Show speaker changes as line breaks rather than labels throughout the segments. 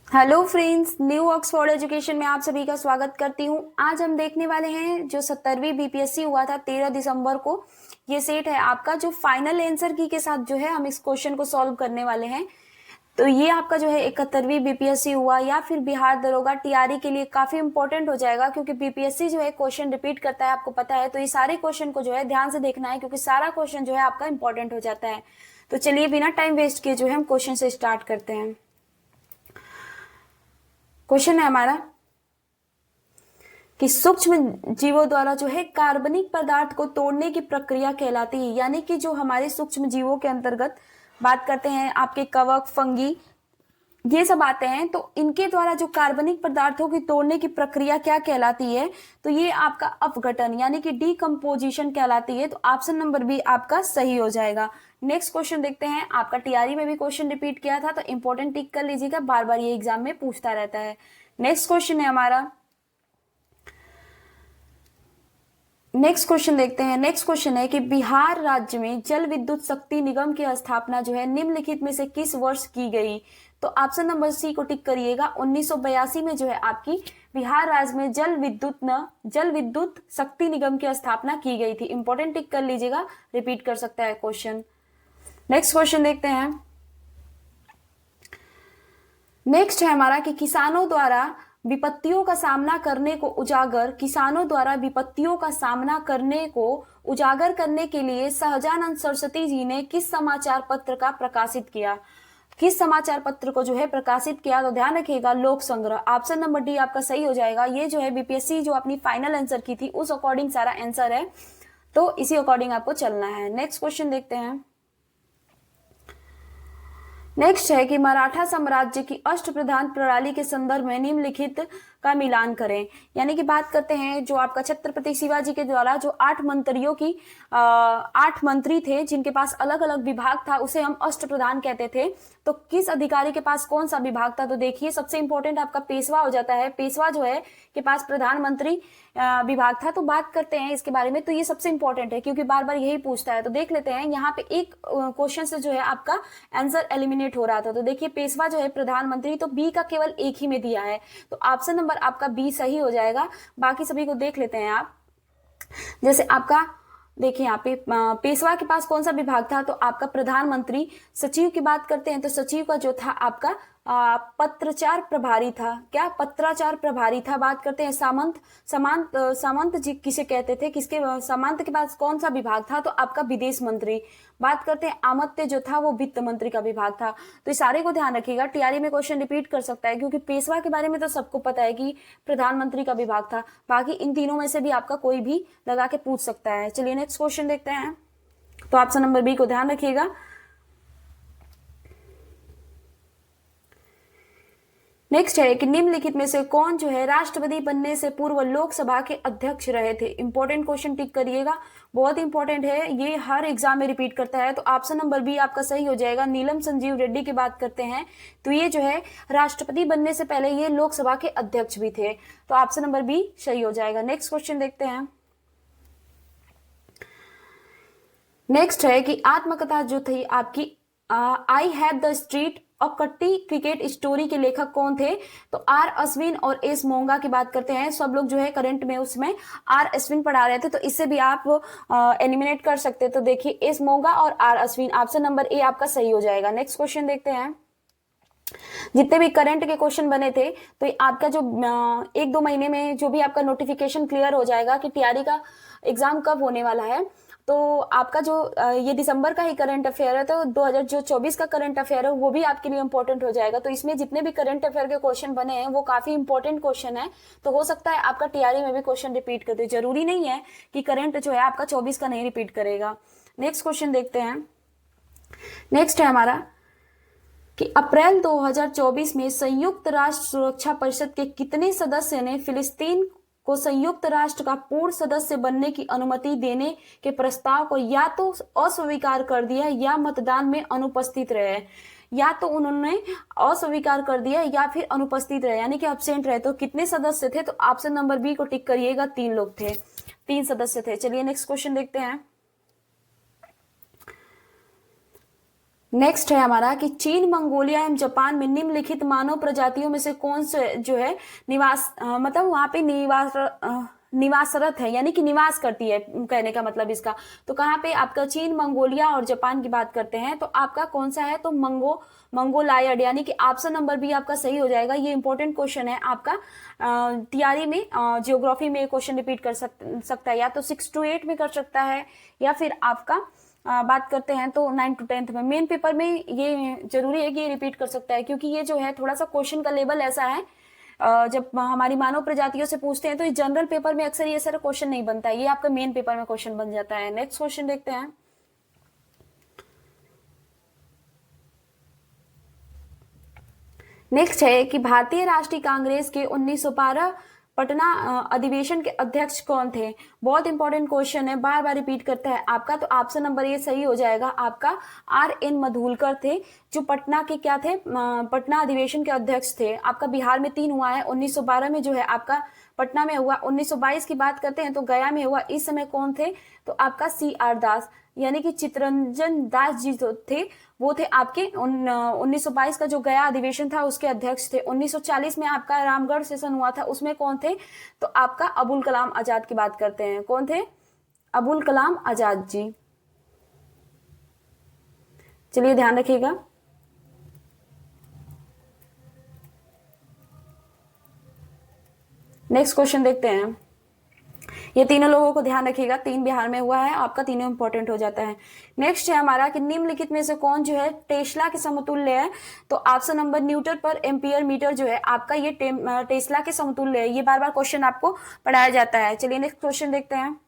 Hello friends, new Oxford education में आप सभी का स्वागत करती हूँ। आज हम देखने वाले हैं जो 17वीं बीपीएससी हुआ था 13 दिसंबर को। ये सेट है आपका जो फाइनल आंसर की के साथ जो है हम इस क्वेश्चन को सॉल्व करने वाले हैं। तो ये आपका जो है 71वीं बीपीएससी हुआ या फिर बिहार दरोगा टीआरई के लिए काफी इंपॉर्टेंट हो जाएगा, क्योंकि बीपीएससी जो है क्वेश्चन रिपीट करता है, आपको पता है। तो ये सारे क्वेश्चन को जो है ध्यान से देखना है, क्योंकि सारा क्वेश्चन जो है आपका इंपॉर्टेंट हो जाता है। तो चलिए बिना टाइम वेस्ट किए जो है हम क्वेश्चन से स्टार्ट करते हैं। क्वेश्चन है हमारा कि सूक्ष्म जीवों द्वारा जो है कार्बनिक पदार्थ को तोड़ने की प्रक्रिया कहलाती है। यानी कि जो हमारे सूक्ष्म जीवों के अंतर्गत बात करते हैं, आपके कवक, फंगी, ये सब आते हैं, तो इनके द्वारा जो कार्बनिक पदार्थों की तोड़ने की प्रक्रिया क्या कहलाती है? तो ये आपका अपघटन यानी कि डीकम्पोजिशन कहलाती है। तो ऑप्शन नंबर बी आपका सही हो जाएगा। नेक्स्ट क्वेश्चन देखते हैं। आपका टीआरई में भी क्वेश्चन रिपीट किया था, तो इंपॉर्टेंट टिक कर लीजिएगा, बार बार ये एग्जाम में पूछता रहता है। नेक्स्ट क्वेश्चन है हमारा, नेक्स्ट क्वेश्चन देखते हैं। नेक्स्ट क्वेश्चन है कि बिहार राज्य में जल विद्युत शक्ति निगम की स्थापना जो है निम्नलिखित में से किस वर्ष की गई? तो ऑप्शन नंबर सी को टिक करिएगा। 1982 में जो है आपकी बिहार राज्य में जल विद्युत शक्ति निगम की स्थापना की गई थी। इंपॉर्टेंट टिक कर लीजिएगा, रिपीट कर सकता है क्वेश्चन। नेक्स्ट क्वेश्चन देखते हैं। नेक्स्ट है हमारा कि किसानों द्वारा विपत्तियों का सामना करने को उजागर किसानों द्वारा विपत्तियों का सामना करने को उजागर करने के लिए सहजानंद सरस्वती जी ने किस समाचार पत्र का प्रकाशित किया? किस समाचार पत्र को जो है प्रकाशित किया? तो ध्यान रखिएगा, लोक संग्रह। ऑप्शन नंबर डी आपका सही हो जाएगा। ये जो है बीपीएससी जो अपनी फाइनल आंसर की थी उस अकॉर्डिंग सारा आंसर है, तो इसी अकॉर्डिंग आपको चलना है। नेक्स्ट क्वेश्चन देखते हैं। नेक्स्ट है कि मराठा साम्राज्य की अष्टप्रधान प्रणाली के संदर्भ में निम्नलिखित का मिलान करें। यानी कि बात करते हैं जो आपका छत्रपति शिवाजी के द्वारा जो 8 मंत्रियों की 8 मंत्री थे जिनके पास अलग अलग विभाग था, उसे हम अष्टप्रधान कहते थे। तो किस अधिकारी के पास कौन सा विभाग था? तो देखिए, सबसे इंपॉर्टेंट आपका पेशवा हो जाता है। पेशवा जो है के पास प्रधानमंत्री विभाग था। तो बात करते हैं इसके बारे में, तो ये सबसे इंपॉर्टेंट है क्योंकि बार बार यही पूछता है। तो देख लेते हैं, यहाँ पे एक क्वेश्चन से जो है आपका आंसर एलिमिनेट हो रहा था। तो देखिए, पेशवा जो है प्रधानमंत्री, तो बी का केवल एक ही में दिया है, तो ऑप्शन नंबर आपका बी सही हो जाएगा। बाकी सभी को देख लेते हैं आप। जैसे आपका देखिए, यहाँ पे पेशवा के पास कौन सा विभाग था? तो आपका प्रधानमंत्री। सचिव की बात करते हैं तो सचिव का जो था आपका पत्राचार प्रभारी था। क्या? पत्राचार प्रभारी था। बात करते हैं सामंत। सामंत जी किसे कहते थे? किसके सामंत के पास कौन सा विभाग था? तो आपका विदेश मंत्री। बात करते हैं आमत्य जो था वो वित्त मंत्री का विभाग था। तो इस सारे को ध्यान रखिएगा, टीआरई में क्वेश्चन रिपीट कर सकता है, क्योंकि पेशवा के बारे में तो सबको पता है कि प्रधानमंत्री का विभाग था। बाकी इन तीनों में से भी आपका कोई भी लगा के पूछ सकता है। चलिए नेक्स्ट क्वेश्चन देखते हैं। तो ऑप्शन नंबर बी को ध्यान रखिएगा। नेक्स्ट है कि निम्नलिखित में से कौन जो है राष्ट्रपति बनने से पूर्व लोकसभा के अध्यक्ष रहे थे? इंपॉर्टेंट क्वेश्चन टिक करिएगा, बहुत इंपॉर्टेंट है, ये हर एग्जाम में रिपीट करता है। तो ऑप्शन नंबर बी आपका सही हो जाएगा। नीलम संजीव रेड्डी की बात करते हैं तो ये जो है राष्ट्रपति बनने से पहले ये लोकसभा के अध्यक्ष भी थे। तो ऑप्शन नंबर बी सही हो जाएगा। नेक्स्ट क्वेश्चन देखते हैं। नेक्स्ट है कि आत्मकथा जो थी आपकी आई हैव द स्ट्रीट और कट्टी क्रिकेट स्टोरी के लेखक कौन थे? तो आर अश्विन और एस मोंगा की बात करते हैं। सब लोग जो है करंट में उसमें आर अश्विन पढ़ा रहे थे, तो इससे भी आप एलिमिनेट कर सकते। तो देखिए, एस मोंगा और R Ashwin, option number A आपका सही हो जाएगा। नेक्स्ट क्वेश्चन देखते हैं। जितने भी करंट के क्वेश्चन बने थे, तो आपका जो 1-2 महीने में जो भी आपका नोटिफिकेशन क्लियर हो जाएगा कि टीआरई का एग्जाम कब होने वाला है, तो आपका जो ये दिसंबर का ही करंट अफेयर है, तो 2024 का करंट अफेयर है वो भी आपके लिए इंपॉर्टेंट हो जाएगा। तो इसमें जितने भी करंट अफेयर के क्वेश्चन बने हैं वो काफी इंपॉर्टेंट क्वेश्चन है। तो हो सकता है आपका टीआरई में भी क्वेश्चन रिपीट कर दे, जरूरी नहीं है कि करंट जो है आपका 24 का नहीं रिपीट करेगा। नेक्स्ट क्वेश्चन देखते हैं। नेक्स्ट है हमारा कि अप्रैल 2024 में संयुक्त राष्ट्र सुरक्षा परिषद के कितने सदस्य ने फिलिस्तीन को संयुक्त राष्ट्र का पूर्ण सदस्य बनने की अनुमति देने के प्रस्ताव को या तो अस्वीकार कर दिया या मतदान में अनुपस्थित रहे? या तो उन्होंने अस्वीकार कर दिया या फिर अनुपस्थित रहे, यानी कि अब्सेंट रहे। तो कितने सदस्य थे? तो ऑप्शन नंबर बी को टिक करिएगा, 3 लोग थे, 3 सदस्य थे। चलिए नेक्स्ट क्वेश्चन देखते हैं। नेक्स्ट है हमारा कि चीन, मंगोलिया एवं जापान में निम्नलिखित मानव प्रजातियों में से कौन से जो है मतलब वहां पे निवासरत है, यानी कि निवास करती है, कहने का मतलब इसका। तो कहाँ पे आपका चीन, मंगोलिया और जापान की बात करते हैं, तो आपका कौन सा है, तो मंगोलायड, यानी कि ऑप्शन नंबर बी आपका सही हो जाएगा। ये इंपॉर्टेंट क्वेश्चन है आपका तैयारी में, ज्योग्राफी में क्वेश्चन रिपीट कर सकता है, या तो 6 to 8 में कर सकता है, या फिर आपका बात करते हैं तो 9 to 10 में। मेन पेपर में ये जरूरी है कि ये रिपीट कर सकता है, क्योंकि ये जो है थोड़ा सा क्वेश्चन का लेवल ऐसा है, जब हमारी मानव प्रजातियों से पूछते हैं तो जनरल पेपर में अक्सर ये सारा क्वेश्चन नहीं बनता है, ये आपका मेन पेपर में क्वेश्चन बन जाता है। नेक्स्ट क्वेश्चन देखते हैं। नेक्स्ट है कि भारतीय राष्ट्रीय कांग्रेस के 1912 पटना अधिवेशन के अध्यक्ष कौन थे। बहुत इंपॉर्टेंट क्वेश्चन है, बार बार रिपीट करता है आपका, तो ऑप्शन नंबर ये सही हो जाएगा आपका। RN मधुलकर थे, जो पटना के क्या थे, पटना अधिवेशन के अध्यक्ष थे। आपका बिहार में 3 हुआ है, 1912 में जो है आपका पटना में हुआ, 1922 की बात करते हैं तो गया में हुआ। इस समय कौन थे, तो आपका CR दास, यानी कि चित्तरंजन दास जी जो थे वो थे आपके 1922 का जो गया अधिवेशन था उसके अध्यक्ष थे। 1940 में आपका रामगढ़ सेशन हुआ था, उसमें कौन थे, तो आपका अबुल कलाम आजाद की बात करते हैं। कौन थे, अबुल कलाम आजाद जी। चलिए ध्यान रखिएगा। नेक्स्ट क्वेश्चन देखते हैं। ये तीनों लोगों को ध्यान रखिएगा, 3 बिहार में हुआ है, आपका तीनों इंपॉर्टेंट हो जाता है। नेक्स्ट है हमारा कि निम्नलिखित में से कौन जो है टेस्ला के समतुल्य है, तो ऑप्शन नंबर न्यूटन पर एम्पियर मीटर जो है आपका ये टेस्ला के समतुल्य है। ये बार बार क्वेश्चन आपको पढ़ाया जाता है। चलिए नेक्स्ट क्वेश्चन देखते हैं।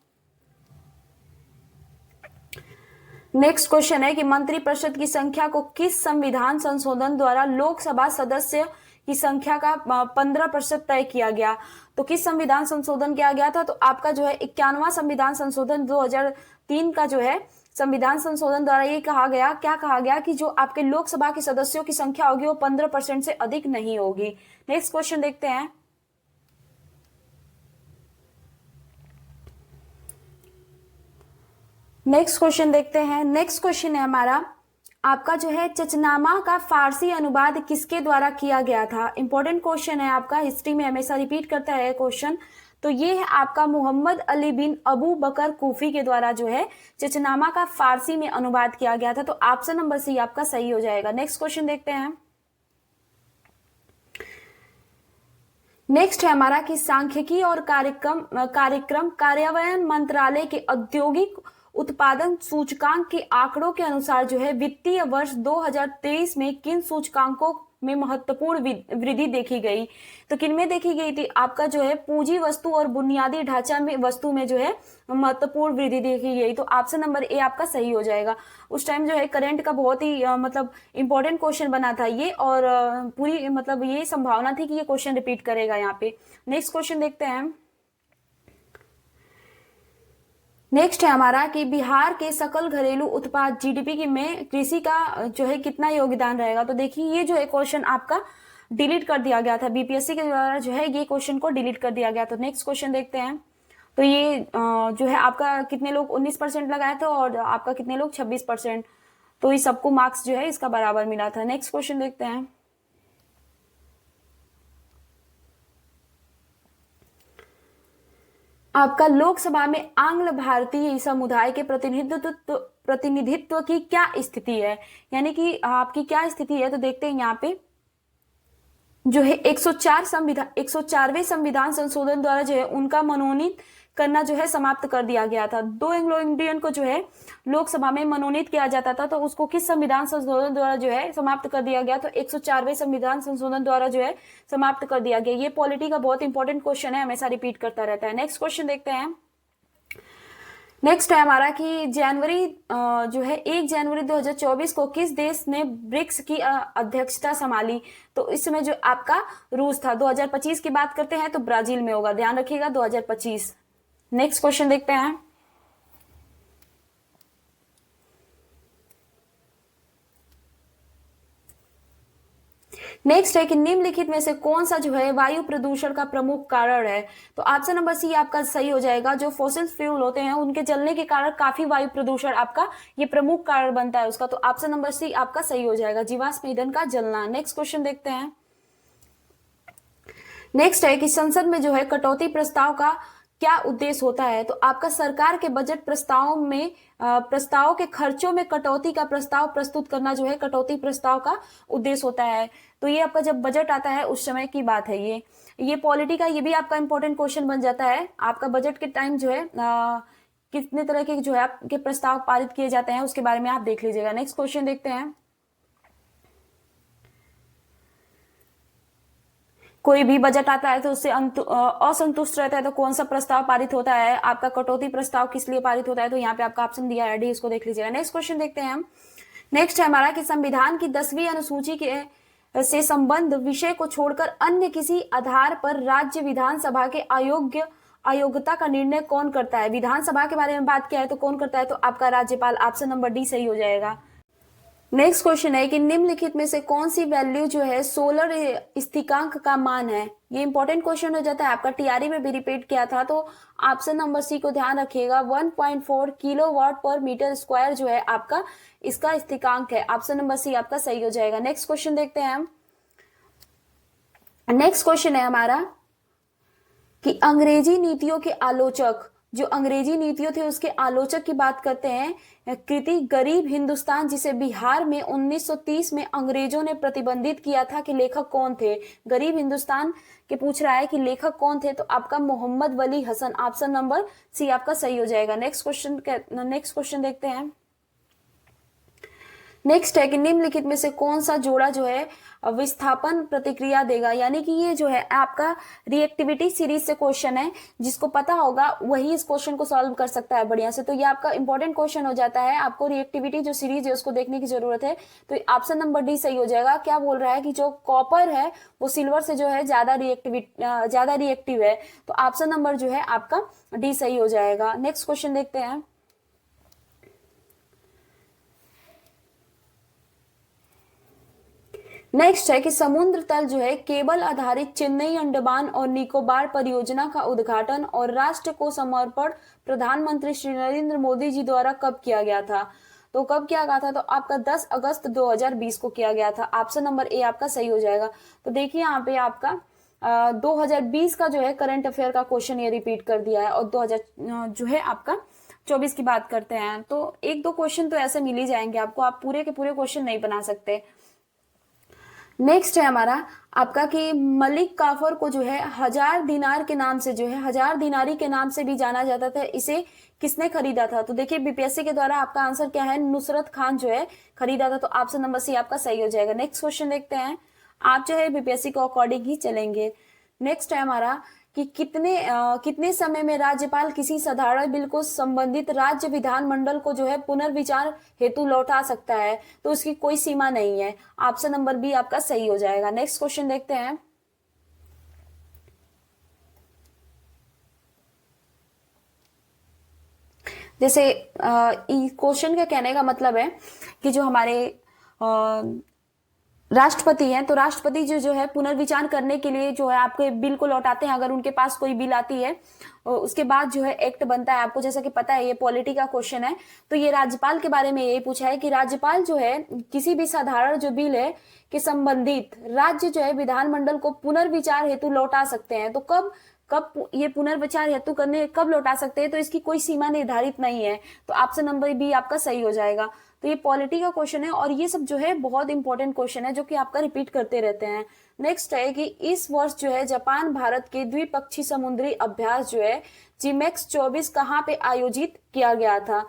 नेक्स्ट क्वेश्चन है कि मंत्रिपरिषद की संख्या को किस संविधान संशोधन द्वारा लोकसभा सदस्य की संख्या का 15% तय किया गया। तो किस संविधान संशोधन किया गया था, तो आपका जो है 51वां संविधान संशोधन 2003 का जो है संविधान संशोधन द्वारा ये कहा गया, क्या कहा गया कि जो आपके लोकसभा के सदस्यों की संख्या होगी वो 15% से अधिक नहीं होगी। नेक्स्ट क्वेश्चन देखते हैं। नेक्स्ट क्वेश्चन देखते हैं। नेक्स्ट क्वेश्चन है हमारा आपका जो है चचनामा का फारसी अनुवाद किसके द्वारा किया गया था। इंपॉर्टेंट क्वेश्चन है आपका, हिस्ट्री में हमेशा रिपीट करता है क्वेश्चन। तो ये है आपका मोहम्मद अली बिन अबू बकर कूफी के द्वारा जो है चचनामा का फारसी में अनुवाद किया गया था। तो ऑप्शन नंबर सी आपका सही हो जाएगा। नेक्स्ट क्वेश्चन देखते हैं। नेक्स्ट है हमारा कि सांख्यिकी और कार्यक्रम कार्यान्वयन मंत्रालय के औद्योगिक उत्पादन सूचकांक के आंकड़ों के अनुसार जो है वित्तीय वर्ष 2023 में किन सूचकांकों में महत्वपूर्ण वृद्धि देखी गई। तो किन में देखी गई थी, आपका जो है पूंजी वस्तु और बुनियादी ढांचा में वस्तु में जो है महत्वपूर्ण वृद्धि देखी गई। तो ऑप्शन नंबर ए आपका सही हो जाएगा। उस टाइम जो है करंट का बहुत ही मतलब इंपॉर्टेंट क्वेश्चन बना था ये, और पूरी मतलब ये संभावना थी कि ये क्वेश्चन रिपीट करेगा यहाँ पे। नेक्स्ट क्वेश्चन देखते हैं। नेक्स्ट है हमारा कि बिहार के सकल घरेलू उत्पाद GDP में कृषि का जो है कितना योगदान रहेगा। तो देखिए ये जो है क्वेश्चन आपका डिलीट कर दिया गया था, BPSC के द्वारा जो है ये क्वेश्चन को डिलीट कर दिया गया। तो नेक्स्ट क्वेश्चन देखते हैं। तो ये जो है आपका कितने लोग 19% लगाए थे और आपका कितने लोग 26%, तो ये सबको मार्क्स जो है इसका बराबर मिला था। नेक्स्ट क्वेश्चन देखते हैं। आपका लोकसभा में आंग्ल भारतीय समुदाय के प्रतिनिधित्व की क्या स्थिति है, यानी कि आपकी क्या स्थिति है। तो देखते हैं यहाँ पे जो है 104वें संविधान संशोधन द्वारा जो है उनका मनोनीत करना जो है समाप्त कर दिया गया था। 2 एंग्लो इंडियन को जो है लोकसभा में मनोनीत किया जाता था, तो उसको किस संविधान संशोधन द्वारा जो है समाप्त कर दिया गया। तो 104वें संविधान संशोधन द्वारा जो है समाप्त कर दिया गया। ये पॉलिटी का बहुत इंपॉर्टेंट क्वेश्चन है, हमेशा रिपीट करता रहता है। नेक्स्ट क्वेश्चन देखते हैं। नेक्स्ट है हमारा कि जनवरी जो है 1 जनवरी 2024 को किस देश ने ब्रिक्स की अध्यक्षता संभाली। तो इस समय जो आपका रूस था। 2025 की बात करते हैं तो ब्राजील में होगा, ध्यान रखिएगा 2025। नेक्स्ट क्वेश्चन देखते हैं। नेक्स्ट है कि निम्नलिखित में से कौन सा जो है वायु प्रदूषण का प्रमुख कारण है। तो ऑप्शन नंबर सी आपका सही हो जाएगा। जो फॉसिल फ्यूल होते हैं उनके जलने के कारण काफी वायु प्रदूषण आपका ये प्रमुख कारण बनता है उसका। तो ऑप्शन नंबर सी आपका सही हो जाएगा, जीवाश्म ईंधन का जलना। नेक्स्ट क्वेश्चन देखते हैं। नेक्स्ट है कि संसद में जो है कटौती प्रस्ताव का क्या उद्देश्य होता है। तो आपका सरकार के बजट प्रस्ताव के खर्चों में कटौती का प्रस्ताव प्रस्तुत करना जो है कटौती प्रस्ताव का उद्देश्य होता है। तो ये आपका जब बजट आता है उस समय की बात है। ये पॉलिटी का ये भी आपका इंपॉर्टेंट क्वेश्चन बन जाता है। आपका बजट के टाइम जो है कितने तरह के जो है आपके प्रस्ताव पारित किए जाते हैं उसके बारे में आप देख लीजिएगा। नेक्स्ट क्वेश्चन देखते हैं। कोई भी बजट आता है तो उससे असंतुष्ट रहता है तो कौन सा प्रस्ताव पारित होता है। आपका कटौती प्रस्ताव किस लिए पारित होता है, तो यहाँ पे आपका ऑप्शन दिया है डी, इसको देख लीजिएगा। नेक्स्ट क्वेश्चन देखते हैं हम। नेक्स्ट है हमारा कि संविधान की 10वीं अनुसूची के से संबंध विषय को छोड़कर अन्य किसी आधार पर राज्य विधानसभा के अयोग्यता का निर्णय कौन करता है। विधानसभा के बारे में बात किया है तो कौन करता है, तो आपका राज्यपाल। ऑप्शन नंबर डी सही हो जाएगा। नेक्स्ट क्वेश्चन है कि निम्नलिखित में से कौन सी वैल्यू जो है सोलर स्थिरांक का मान है। ये इंपॉर्टेंट क्वेश्चन हो जाता है, आपका टीआरई में भी रिपीट किया था। तो ऑप्शन नंबर सी को ध्यान रखिएगा। 1.4 किलोवाट पर मीटर स्क्वायर जो है आपका इसका स्थिरांक है। ऑप्शन नंबर सी आपका सही हो जाएगा। नेक्स्ट क्वेश्चन देखते हैं हम। नेक्स्ट क्वेश्चन है हमारा कि अंग्रेजी नीतियों के आलोचक, जो अंग्रेजी नीतियों थे उसके आलोचक की बात करते हैं। कृति गरीब हिंदुस्तान, जिसे बिहार में 1930 में अंग्रेजों ने प्रतिबंधित किया था, कि लेखक कौन थे। गरीब हिंदुस्तान के पूछ रहा है कि लेखक कौन थे, तो आपका मोहम्मद वली हसन। ऑप्शन नंबर सी आपका सही हो जाएगा। नेक्स्ट क्वेश्चन देखते हैं। नेक्स्ट है कि निम्नलिखित में से कौन सा जोड़ा जो है विस्थापन प्रतिक्रिया देगा। यानी कि ये जो है आपका रिएक्टिविटी सीरीज से क्वेश्चन है, जिसको पता होगा वही इस क्वेश्चन को सॉल्व कर सकता है बढ़िया से। तो ये आपका इंपॉर्टेंट क्वेश्चन हो जाता है। आपको रिएक्टिविटी जो सीरीज है उसको देखने की जरूरत है। तो ऑप्शन नंबर डी सही हो जाएगा। क्या बोल रहा है कि जो कॉपर है वो सिल्वर से जो है ज्यादा रिएक्टिव है। तो ऑप्शन नंबर जो है आपका डी सही हो जाएगा। नेक्स्ट क्वेश्चन देखते हैं। नेक्स्ट है कि समुद्र तल जो है केबल आधारित चेन्नई अंडमान और निकोबार परियोजना का उद्घाटन और राष्ट्र को समर्पण प्रधानमंत्री श्री नरेंद्र मोदी जी द्वारा कब किया गया था। तो कब किया गया था, तो आपका 10 अगस्त 2020 को किया गया था। ऑप्शन नंबर ए आपका सही हो जाएगा। तो देखिए यहाँ पे आपका 2020 का जो है करंट अफेयर का क्वेश्चन ये रिपीट कर दिया है, और 2000 जो है आपका 24 की बात करते हैं। तो एक दो क्वेश्चन तो ऐसे मिल ही जाएंगे आपको, आप पूरे के पूरे क्वेश्चन नहीं बना सकते। नेक्स्ट है हमारा आपका कि मलिक काफर को जो है 1000 दिनार के नाम से, जो है 1000 दिनारी के नाम से भी जाना जाता था, इसे किसने खरीदा था। तो देखिए बीपीएससी के द्वारा आपका आंसर क्या है, नुसरत खान जो है खरीदा था। तो ऑप्शन नंबर सी आपका सही हो जाएगा। नेक्स्ट क्वेश्चन देखते हैं। आप जो है बीपीएससी को अकॉर्डिंग ही चलेंगे। नेक्स्ट है हमारा कि कितने समय में राज्यपाल किसी साधारण बिल को संबंधित राज्य विधानमंडल को जो है पुनर्विचार हेतु लौटा सकता है। तो उसकी कोई सीमा नहीं है। ऑप्शन नंबर बी आपका सही हो जाएगा। नेक्स्ट क्वेश्चन देखते हैं। जैसे क्वेश्चन का कहने का मतलब है कि जो हमारे राष्ट्रपति हैं, तो राष्ट्रपति जो है पुनर्विचार करने के लिए जो है आपके बिल को लौटाते हैं। अगर उनके पास कोई बिल आती है उसके बाद जो है एक्ट बनता है। आपको जैसा कि पता है ये पॉलिटी का क्वेश्चन है, तो ये राज्यपाल के बारे में यही पूछा है कि राज्यपाल जो है किसी भी साधारण जो बिल है के संबंधित राज्य जो है विधानमंडल को पुनर्विचार हेतु लौटा सकते हैं। तो कब ये पुनर्विचार हेतु करने कब लौटा सकते हैं, तो इसकी कोई सीमा निर्धारित नहीं है। तो ऑप्शन नंबर बी आपका सही हो जाएगा। तो ये पॉलिटी का क्वेश्चन है, और ये सब जो है बहुत इंपॉर्टेंट क्वेश्चन है जो कि आपका रिपीट करते रहते हैं। नेक्स्ट है कि इस वर्ष जो है जापान भारत के द्विपक्षीय समुद्री अभ्यास जो है जिमेक्स 24 कहाँ पे आयोजित किया गया था।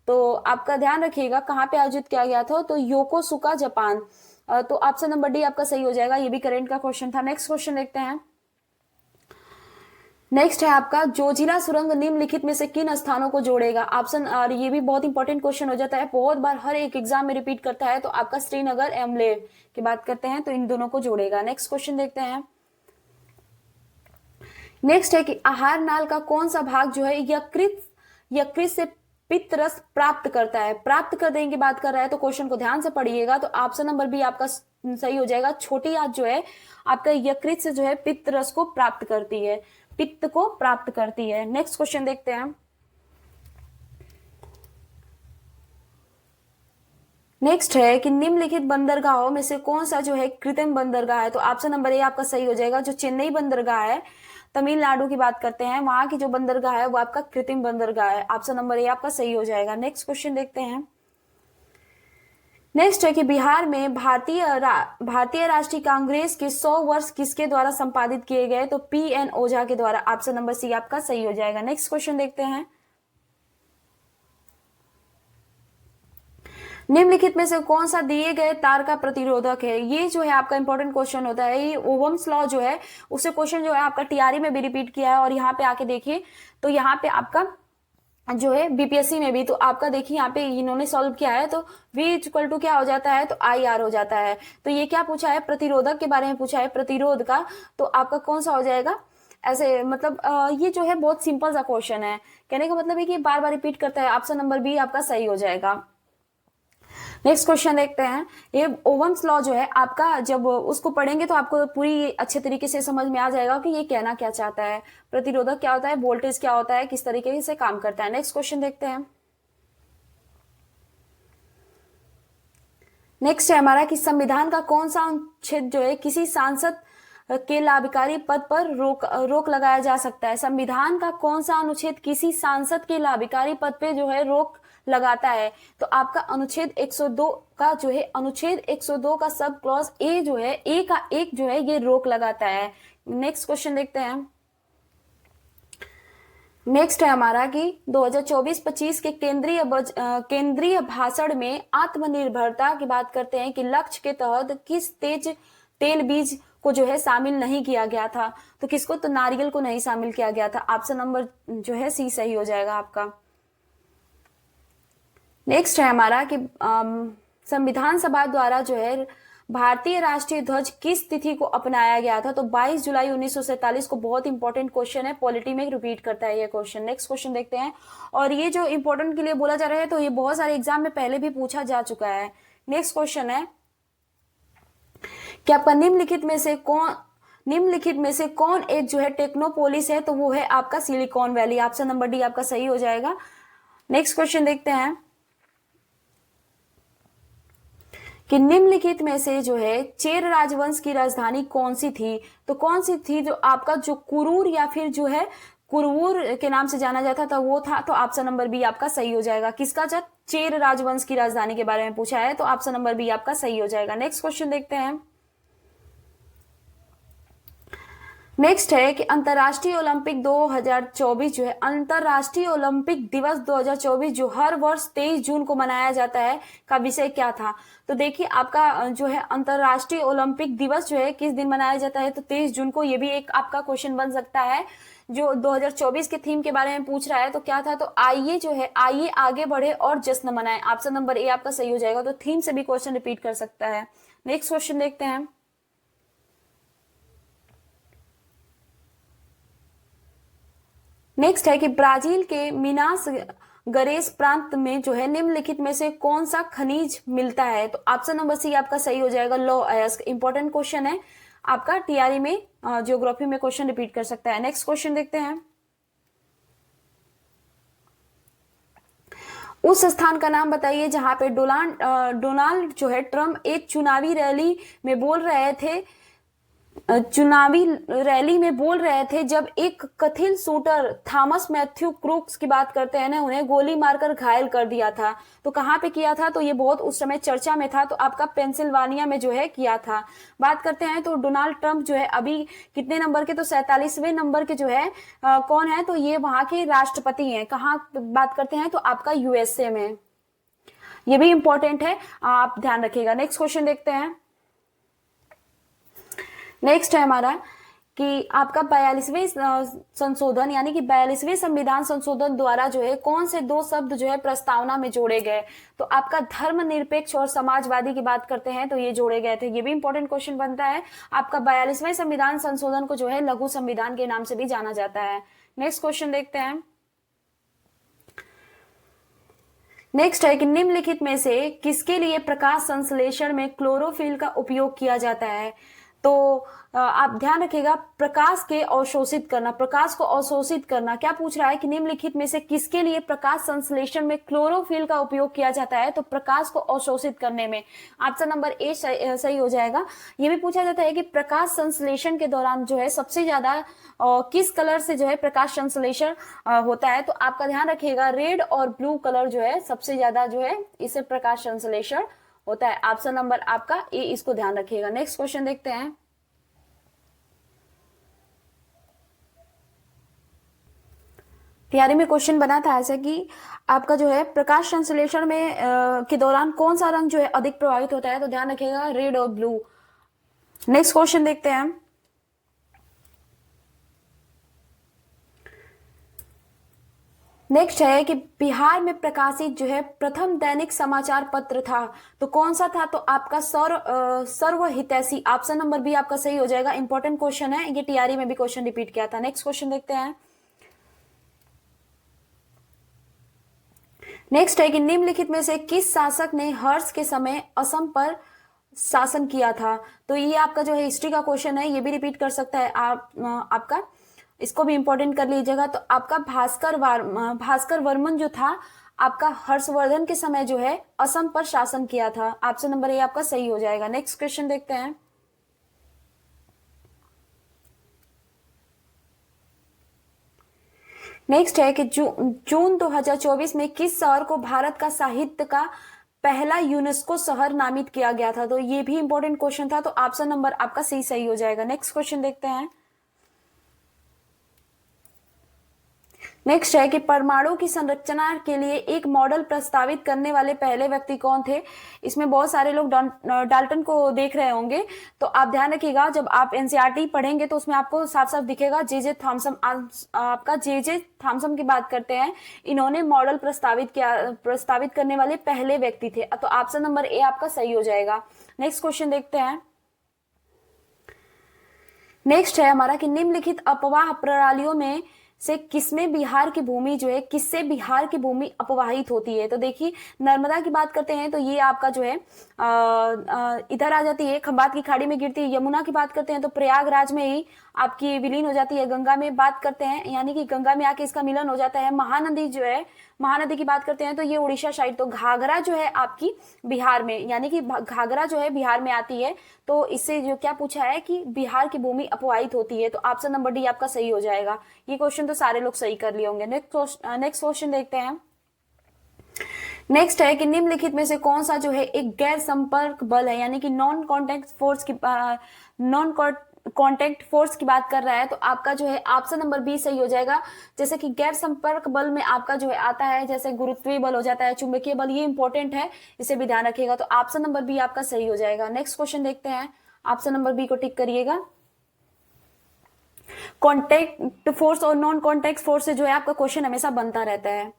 तो आपका ध्यान रखिएगा कहाँ पे आयोजित किया गया था, तो योकोसुका जापान। तो ऑप्शन नंबर डी आपका सही हो जाएगा। ये भी करंट का क्वेश्चन था। नेक्स्ट क्वेश्चन देखते हैं। नेक्स्ट है आपका जोजिला सुरंग निम्नलिखित में से किन स्थानों को जोड़ेगा। ऑप्शन, और ये भी बहुत इंपॉर्टेंट क्वेश्चन हो जाता है, बहुत बार हर एक एग्जाम में रिपीट करता है। तो आपका श्रीनगर एवं लेह की बात करते हैं, तो इन दोनों को जोड़ेगा। नेक्स्ट क्वेश्चन देखते हैं। नेक्स्ट है कि आहार नाल का कौन सा भाग जो है यकृत से पित्त रस प्राप्त करता है। प्राप्त करने की बात कर रहा है तो क्वेश्चन को ध्यान से पढ़िएगा, तो ऑप्शन नंबर बी आपका सही हो जाएगा। छोटी आंत जो है आपका यकृत से जो है पित्त रस को प्राप्त करती है, पित्त को प्राप्त करती है। नेक्स्ट क्वेश्चन देखते हैं। नेक्स्ट है कि निम्नलिखित बंदरगाहों में से कौन सा जो है कृत्रिम बंदरगाह है? तो ऑप्शन नंबर ए आपका सही हो जाएगा। जो चेन्नई बंदरगाह है, तमिलनाडु की बात करते हैं, वहां की जो बंदरगाह है वो आपका कृत्रिम बंदरगाह है। ऑप्शन नंबर ए आपका सही हो जाएगा। नेक्स्ट क्वेश्चन देखते हैं। नेक्स्ट है कि बिहार में भारतीय राष्ट्रीय कांग्रेस के 100 वर्ष किसके द्वारा संपादित किए गए? तो पी.एन. ओझा के द्वारा। ऑप्शन नंबर सी आपका सही हो जाएगा। नेक्स्ट क्वेश्चन देखते हैं। निम्नलिखित में से कौन सा दिए गए तार का प्रतिरोधक है? ये जो है आपका इंपॉर्टेंट क्वेश्चन होता है। ये ओहम्स लॉ जो है उससे क्वेश्चन जो है आपका टीआरई में भी रिपीट किया है, और यहाँ पे आके देखिए तो यहाँ पे आपका जो है बीपीएससी में भी, तो आपका देखिए यहाँ पे इन्होंने सॉल्व किया है, तो V इक्वल टू क्या हो जाता है? तो IR हो जाता है। तो ये क्या पूछा है? प्रतिरोधक के बारे में पूछा है, प्रतिरोध का। तो आपका कौन सा हो जाएगा? ऐसे मतलब ये जो है बहुत सिंपल सा क्वेश्चन है। कहने का मतलब है कि बार बार रिपीट करता है। ऑप्शन नंबर बी आपका सही हो जाएगा। नेक्स्ट क्वेश्चन देखते हैं। ये ओहम्स लॉ जो है आपका, जब उसको पढ़ेंगे तो आपको पूरी अच्छे तरीके से समझ में आ जाएगा कि ये कहना क्या चाहता है, प्रतिरोधक क्या होता है, वोल्टेज क्या होता है, किस तरीके से काम करता है। नेक्स्ट क्वेश्चन देखते हैं। नेक्स्ट है हमारा कि संविधान का कौन सा अनुच्छेद जो है किसी सांसद के लाभकारी पद पर रोक लगाया जा सकता है? संविधान का कौन सा अनुच्छेद किसी सांसद के लाभकारी पद पे जो है रोक लगाता है? तो आपका अनुच्छेद 102 का जो है, अनुच्छेद 102 का सब क्लॉज ए जो है, ए का एक जो है ये रोक लगाता है। नेक्स्ट क्वेश्चन देखते हैं। नेक्स्ट है हमारा कि 2024-25 के केंद्रीय भाषण में आत्मनिर्भरता की बात करते हैं कि लक्ष्य के तहत किस तेल बीज को जो है शामिल नहीं किया गया था? तो किसको? तो नारियल को नहीं शामिल किया गया था। ऑप्शन नंबर जो है सी सही हो जाएगा आपका। नेक्स्ट है हमारा कि संविधान सभा द्वारा जो है भारतीय राष्ट्रीय ध्वज किस तिथि को अपनाया गया था? तो 22 जुलाई 1947 को। बहुत इंपॉर्टेंट क्वेश्चन है, पॉलिटी में रिपीट करता है ये क्वेश्चन। नेक्स्ट क्वेश्चन देखते हैं। और ये जो इंपॉर्टेंट के लिए बोला जा रहा है, तो ये बहुत सारे एग्जाम में पहले भी पूछा जा चुका है। नेक्स्ट क्वेश्चन है कि आपका निम्नलिखित में से कौन एक जो है टेक्नोपोलिस है? तो वो है आपका silicon valley. Option number D आपका सही हो जाएगा। नेक्स्ट क्वेश्चन देखते हैं कि निम्नलिखित में से जो है चेर राजवंश की राजधानी कौन सी थी? तो कौन सी थी? जो आपका जो कुरूर या फिर जो है कुरवूर के नाम से जाना जाता था वो था। तो ऑप्शन नंबर बी आपका सही हो जाएगा। किसका? जब चेर राजवंश की राजधानी के बारे में पूछा है, तो ऑप्शन नंबर बी आपका सही हो जाएगा। नेक्स्ट क्वेश्चन देखते हैं। नेक्स्ट है कि अंतर्राष्ट्रीय ओलंपिक 2024 जो है, अंतर्राष्ट्रीय ओलंपिक दिवस 2024 जो हर वर्ष 23 जून को मनाया जाता है, का विषय क्या था? तो देखिए आपका जो है अंतर्राष्ट्रीय ओलंपिक दिवस जो है किस दिन मनाया जाता है? तो 23 जून को। ये भी एक आपका क्वेश्चन बन सकता है जो 2024 के थीम के बारे में पूछ रहा है। तो क्या था? तो आइए जो है, आइए आगे बढ़े और जश्न मनाएं। ऑप्शन नंबर ए आपका सही हो जाएगा। तो थीम से भी क्वेश्चन रिपीट कर सकता है। नेक्स्ट क्वेश्चन देखते हैं। नेक्स्ट है कि ब्राजील के मिनास गरेस प्रांत में जो है निम्नलिखित में से कौन सा खनिज मिलता है? तो ऑप्शन नंबर सी आपका सही हो जाएगा। लो अयस्क। इंपॉर्टेंट क्वेश्चन है आपका, टीआरई में ज्योग्राफी में क्वेश्चन रिपीट कर सकता है। नेक्स्ट क्वेश्चन देखते हैं। उस स्थान का नाम बताइए जहां पे डोनाल्ड जो है ट्रम्प एक चुनावी रैली में बोल रहे थे जब एक कथित शूटर थॉमस मैथ्यू क्रूक्स की बात करते हैं ना, उन्हें गोली मारकर घायल कर दिया था। तो कहां पे किया था? तो ये बहुत उस समय चर्चा में था। तो आपका पेंसिल्वानिया में जो है किया था। बात करते हैं तो डोनाल्ड ट्रंप जो है अभी कितने नंबर के? तो 47वें नंबर के जो है कौन है? तो ये वहां के राष्ट्रपति हैं। कहाँ बात करते हैं? तो आपका यूएसए में। ये भी इंपॉर्टेंट है, आप ध्यान रखिएगा। नेक्स्ट क्वेश्चन देखते हैं। नेक्स्ट है हमारा कि आपका 42वें संशोधन यानी कि 42वें संविधान संशोधन द्वारा जो है कौन से दो शब्द जो है प्रस्तावना में जोड़े गए? तो आपका धर्मनिरपेक्ष और समाजवादी की बात करते हैं तो ये जोड़े गए थे। ये भी इंपॉर्टेंट क्वेश्चन बनता है। आपका 42वें संविधान संशोधन को जो है लघु संविधान के नाम से भी जाना जाता है। नेक्स्ट क्वेश्चन देखते हैं। नेक्स्ट है कि निम्नलिखित में से किसके लिए प्रकाश संश्लेषण में क्लोरोफिल का उपयोग किया जाता है। तो आप ध्यान रखिएगा, प्रकाश के अवशोषित करना, प्रकाश को अवशोषित करना, क्या पूछ रहा है कि निम्नलिखित में से किसके लिए प्रकाश संश्लेषण में क्लोरोफिल का उपयोग किया जाता है, तो प्रकाश को अवशोषित करने में ऑप्शन नंबर ए सही हो जाएगा। ये भी पूछा जाता है कि प्रकाश संश्लेषण के दौरान जो है सबसे ज्यादा किस कलर से जो है प्रकाश संश्लेषण होता है, तो आपका ध्यान रखिएगा रेड और ब्लू कलर जो है सबसे ज्यादा जो है इससे प्रकाश संश्लेषण होता है। ऑप्शन नंबर आपका ए, इसको ध्यान रखिएगा। नेक्स्ट क्वेश्चन देखते हैं। तैयारी में क्वेश्चन बना था ऐसा कि आपका जो है प्रकाश संश्लेषण में के दौरान कौन सा रंग जो है अधिक प्रभावित होता है, तो ध्यान रखिएगा रेड और ब्लू। नेक्स्ट क्वेश्चन देखते हैं। नेक्स्ट है कि बिहार में प्रकाशित जो है प्रथम दैनिक समाचार पत्र था, तो कौन सा था, तो आपका सर्व हितैषी। ऑप्शन नंबर बी आपका सही हो जाएगा। इंपॉर्टेंट क्वेश्चन है ये, टीआरई में भी क्वेश्चन रिपीट किया था। नेक्स्ट क्वेश्चन देखते हैं। नेक्स्ट है कि निम्नलिखित में से किस शासक ने हर्ष के समय असम पर शासन किया था, तो ये आपका जो है हिस्ट्री का क्वेश्चन है, ये भी रिपीट कर सकता है आपका, इसको भी इंपॉर्टेंट कर लीजिएगा। तो आपका भास्कर वर्मन जो था आपका हर्षवर्धन के समय जो है असम पर शासन किया था। ऑप्शन नंबर ए आपका सही हो जाएगा। नेक्स्ट क्वेश्चन देखते हैं। नेक्स्ट है कि जून 2024 में किस शहर को भारत का साहित्य का पहला यूनेस्को शहर नामित किया गया था, तो ये भी इंपॉर्टेंट क्वेश्चन था, तो ऑप्शन नंबर आपका सी सही हो जाएगा। नेक्स्ट क्वेश्चन देखते हैं। नेक्स्ट है कि परमाणु की संरचना के लिए एक मॉडल प्रस्तावित करने वाले पहले व्यक्ति कौन थे। इसमें बहुत सारे लोग डाल्टन को देख रहे होंगे, तो आप ध्यान रखिएगा जब आप एनसीईआरटी पढ़ेंगे तो उसमें आपको साफ साफ दिखेगा जे थॉमसन। आपका जे थॉमसन की बात करते हैं, इन्होंने मॉडल प्रस्तावित करने वाले पहले व्यक्ति थे, तो ऑप्शन नंबर ए आपका सही हो जाएगा। नेक्स्ट क्वेश्चन देखते हैं। नेक्स्ट है हमारा कि निम्नलिखित अपवाह प्रणालियों में से किसमें बिहार की भूमि जो है, किससे बिहार की भूमि अपवाहित होती है, तो देखिए नर्मदा की बात करते हैं तो ये आपका जो है इधर आ जाती है, खंबात की खाड़ी में गिरती है। यमुना की बात करते हैं तो प्रयागराज में ही आपकी विलीन हो जाती है। गंगा में बात करते हैं यानी कि गंगा में आके इसका मिलन हो जाता है। महानदी जो है, महानदी की बात करते हैं तो ये उड़ीसा साइड, तो घाघरा जो है आपकी बिहार में, यानी कि घाघरा जो है बिहार में आती है, तो इससे जो क्या पूछा है कि बिहार की भूमि अपवाहित होती है, तो ऑप्शन नंबर डी आपका सही हो जाएगा। ये क्वेश्चन तो सारे लोग सही कर लिए होंगे। नेक्स्ट क्वेश्चन देखते हैं। नेक्स्ट है कि निम्नलिखित में से कौन सा जो है एक गैर संपर्क बल है, यानी कि नॉन कॉन्टेक्ट फोर्स की बात कर रहा है, तो आपका जो है ऑप्शन नंबर बी सही हो जाएगा। जैसे कि गैर संपर्क बल में आपका जो है आता है जैसे गुरुत्वीय बल हो जाता है, चुंबकीय बल, ये इंपॉर्टेंट है, इसे भी ध्यान रखिएगा, तो ऑप्शन नंबर बी आपका सही हो जाएगा। नेक्स्ट क्वेश्चन देखते हैं, ऑप्शन नंबर बी को टिक करिएगा। कॉन्टेक्ट फोर्स और नॉन कॉन्टेक्ट फोर्स से जो है आपका क्वेश्चन हमेशा बनता रहता है।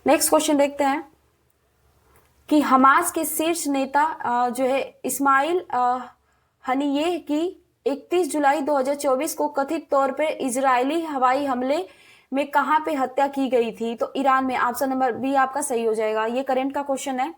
नेक्स्ट क्वेश्चन देखते हैं कि हमास के शीर्ष नेता जो है इस्माइल हनीयेह की 31 जुलाई 2024 को कथित तौर पर इजरायली हवाई हमले में कहां पे हत्या की गई थी, तो ईरान में। ऑप्शन नंबर बी आपका सही हो जाएगा। ये करंट का क्वेश्चन है।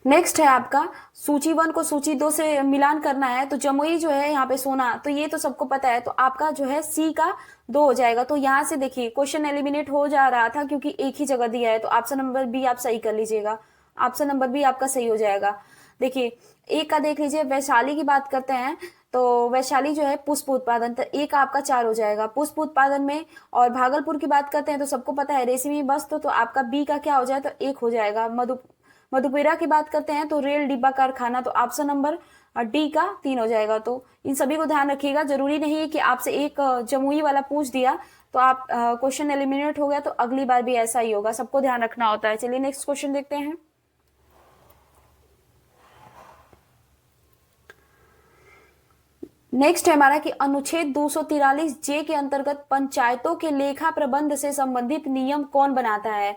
नेक्स्ट है आपका सूची 1 को सूची 2 से मिलान करना है, तो जमुई जो है यहाँ पे सोना, तो ये तो सबको पता है, तो आपका जो है सी का 2 हो जाएगा। तो यहाँ से देखिए क्वेश्चन एलिमिनेट हो जा रहा था क्योंकि एक ही जगह दिया है, तो ऑप्शन नंबर बी आप सही कर लीजिएगा। ऑप्शन नंबर बी आपका सही हो जाएगा। देखिए एक का देख लीजिए, वैशाली की बात करते हैं तो वैशाली जो है पुष्प उत्पादन, तो एक आपका 4 हो जाएगा पुष्प उत्पादन में। और भागलपुर की बात करते हैं तो सबको पता है रेशमी वस्त्र, तो आपका बी का क्या हो जाए, तो 1 हो जाएगा। मधुपेरा की बात करते हैं तो रेल डिब्बा कारखाना, तो ऑप्शन नंबर डी का 3 हो जाएगा। तो इन सभी को ध्यान रखिएगा, जरूरी नहीं है कि आपसे एक जमुई वाला पूछ दिया तो आप क्वेश्चन एलिमिनेट हो गया, तो अगली बार भी ऐसा ही होगा, सबको ध्यान रखना होता है। चलिए नेक्स्ट क्वेश्चन देखते हैं। नेक्स्ट है हमारा कि अनुच्छेद 243 जे के अंतर्गत पंचायतों के लेखा प्रबंध से संबंधित नियम कौन बनाता है,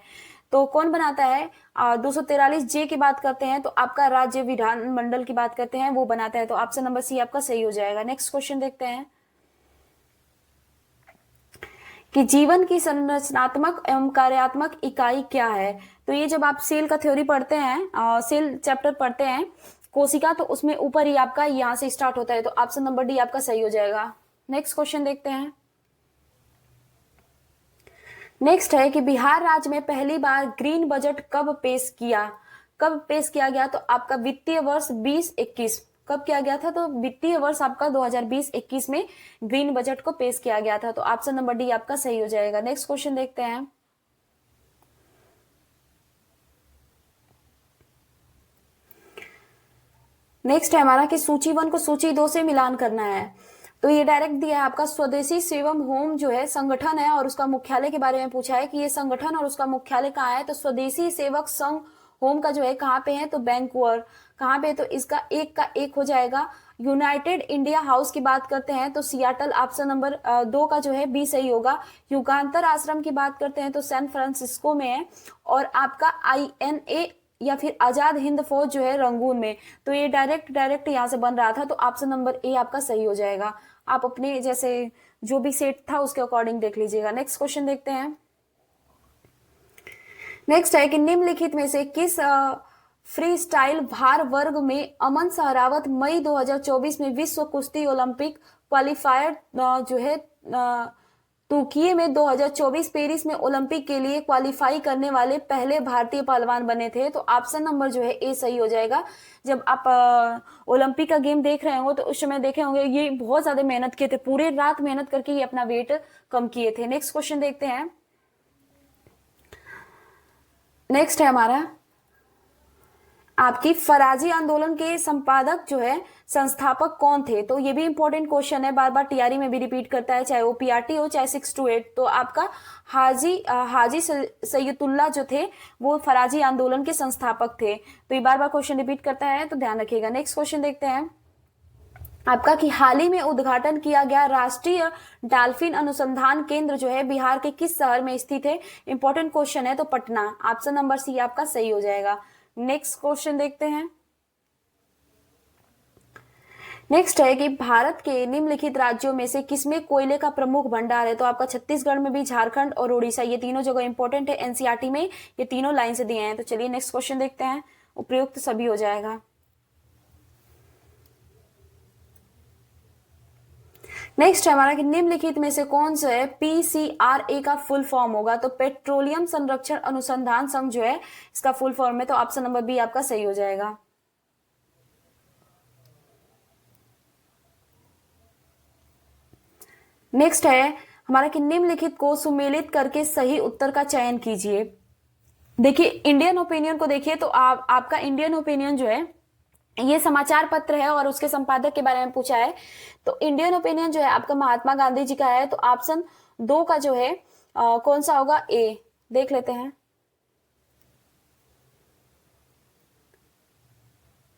तो कौन बनाता है, 243 जे की बात करते हैं तो आपका राज्य विधान मंडल की बात करते हैं, वो बनाता है, तो ऑप्शन नंबर सी आपका सही हो जाएगा। नेक्स्ट क्वेश्चन देखते हैं कि जीवन की संरचनात्मक एवं कार्यात्मक इकाई क्या है। तो ये जब आप सेल का थ्योरी पढ़ते हैं, सेल चैप्टर पढ़ते हैं कोशिका, तो उसमें ऊपर ही आपका यहाँ से स्टार्ट होता है। तो ऑप्शन नंबर डी आपका सही हो जाएगा। नेक्स्ट क्वेश्चन देखते हैं। नेक्स्ट है कि बिहार राज्य में पहली बार ग्रीन बजट कब पेश किया गया। तो आपका वित्तीय वर्ष 2021 कब किया गया था। तो वित्तीय वर्ष आपका 2020-21 में ग्रीन बजट को पेश किया गया था। तो ऑप्शन नंबर डी आपका सही हो जाएगा। नेक्स्ट क्वेश्चन देखते हैं। नेक्स्ट है हमारा कि सूची 1 को सूची 2 से मिलान करना है। तो ये डायरेक्ट दिया है आपका स्वदेशी सेवम होम जो है संगठन है और उसका मुख्यालय के बारे में पूछा है कि ये संगठन और उसका मुख्यालय कहाँ है। तो स्वदेशी सेवक संघ होम का जो है कहाँ पे है। तो वैंकूवर कहाँ पे है। तो इसका एक का एक हो जाएगा। यूनाइटेड इंडिया हाउस की बात करते हैं तो सियाटल ऑप्शन नंबर 2 का जो है बी सही होगा। युगांतर आश्रम की बात करते हैं तो सैन फ्रांसिस्को में है। और आपका INA या फिर आजाद हिंद फौज जो है रंगून में। तो ये डायरेक्ट यहाँ से बन रहा था। तो ऑप्शन नंबर ए आपका सही हो जाएगा। आप अपने जैसे जो भी सेट था उसके अकॉर्डिंग देख लीजिएगा। नेक्स्ट क्वेश्चन देखते हैं। नेक्स्ट है कि निम्नलिखित में से किस फ्री स्टाइल भार वर्ग में अमन सहरावत मई 2024 में विश्व कुश्ती ओलंपिक क्वालिफायर जो है तुर्की में 2024 पेरिस में ओलंपिक के लिए क्वालिफाई करने वाले पहले भारतीय पहलवान बने थे। तो ऑप्शन नंबर जो है ए सही हो जाएगा। जब आप ओलंपिक का गेम देख रहे हो तो उस समय देखे होंगे ये बहुत ज्यादा मेहनत किए थे, पूरे रात मेहनत करके ये अपना वेट कम किए थे। नेक्स्ट क्वेश्चन देखते हैं। नेक्स्ट है हमारा आपकी फराजी आंदोलन के संपादक जो है संस्थापक कौन थे। तो ये भी इंपॉर्टेंट क्वेश्चन है, बार बार टीआरई में भी रिपीट करता है, चाहे वो पीआरटी हो चाहे 6 to 8। तो आपका हाजी सैयदुल्लाह जो थे वो फराजी आंदोलन के संस्थापक थे। तो ये बार बार क्वेश्चन रिपीट करता है तो ध्यान रखिएगा। नेक्स्ट क्वेश्चन देखते हैं आपका कि हाल ही में उद्घाटन किया गया राष्ट्रीय डाल्फिन अनुसंधान केंद्र जो है बिहार के किस शहर में स्थित है। इंपॉर्टेंट क्वेश्चन है तो पटना। ऑप्शन नंबर सी आपका सही हो जाएगा। नेक्स्ट क्वेश्चन देखते हैं। नेक्स्ट है कि भारत के निम्नलिखित राज्यों में से किसमें कोयले का प्रमुख भंडार है। तो आपका छत्तीसगढ़ में भी, झारखंड और उड़ीसा, ये तीनों जगह इंपॉर्टेंट है। एनसीईआरटी में ये तीनों लाइन से दिए हैं। तो चलिए नेक्स्ट क्वेश्चन देखते हैं, उपयुक्त सभी हो जाएगा। नेक्स्ट है हमारा कि निम्नलिखित में से कौन सा है PCRA का फुल फॉर्म होगा। तो पेट्रोलियम संरक्षण अनुसंधान संघ जो है इसका फुल फॉर्म है। तो ऑप्शन नंबर बी आपका सही हो जाएगा। नेक्स्ट है हमारा कि निम्नलिखित को सुमेलित करके सही उत्तर का चयन कीजिए। देखिए इंडियन ओपिनियन को देखिए तो आपका इंडियन ओपिनियन जो है ये समाचार पत्र है और उसके संपादक के बारे में पूछा है। तो इंडियन ओपिनियन जो है आपका महात्मा गांधी जी का है। तो ऑप्शन 2 का जो है कौन सा होगा, ए। देख लेते हैं।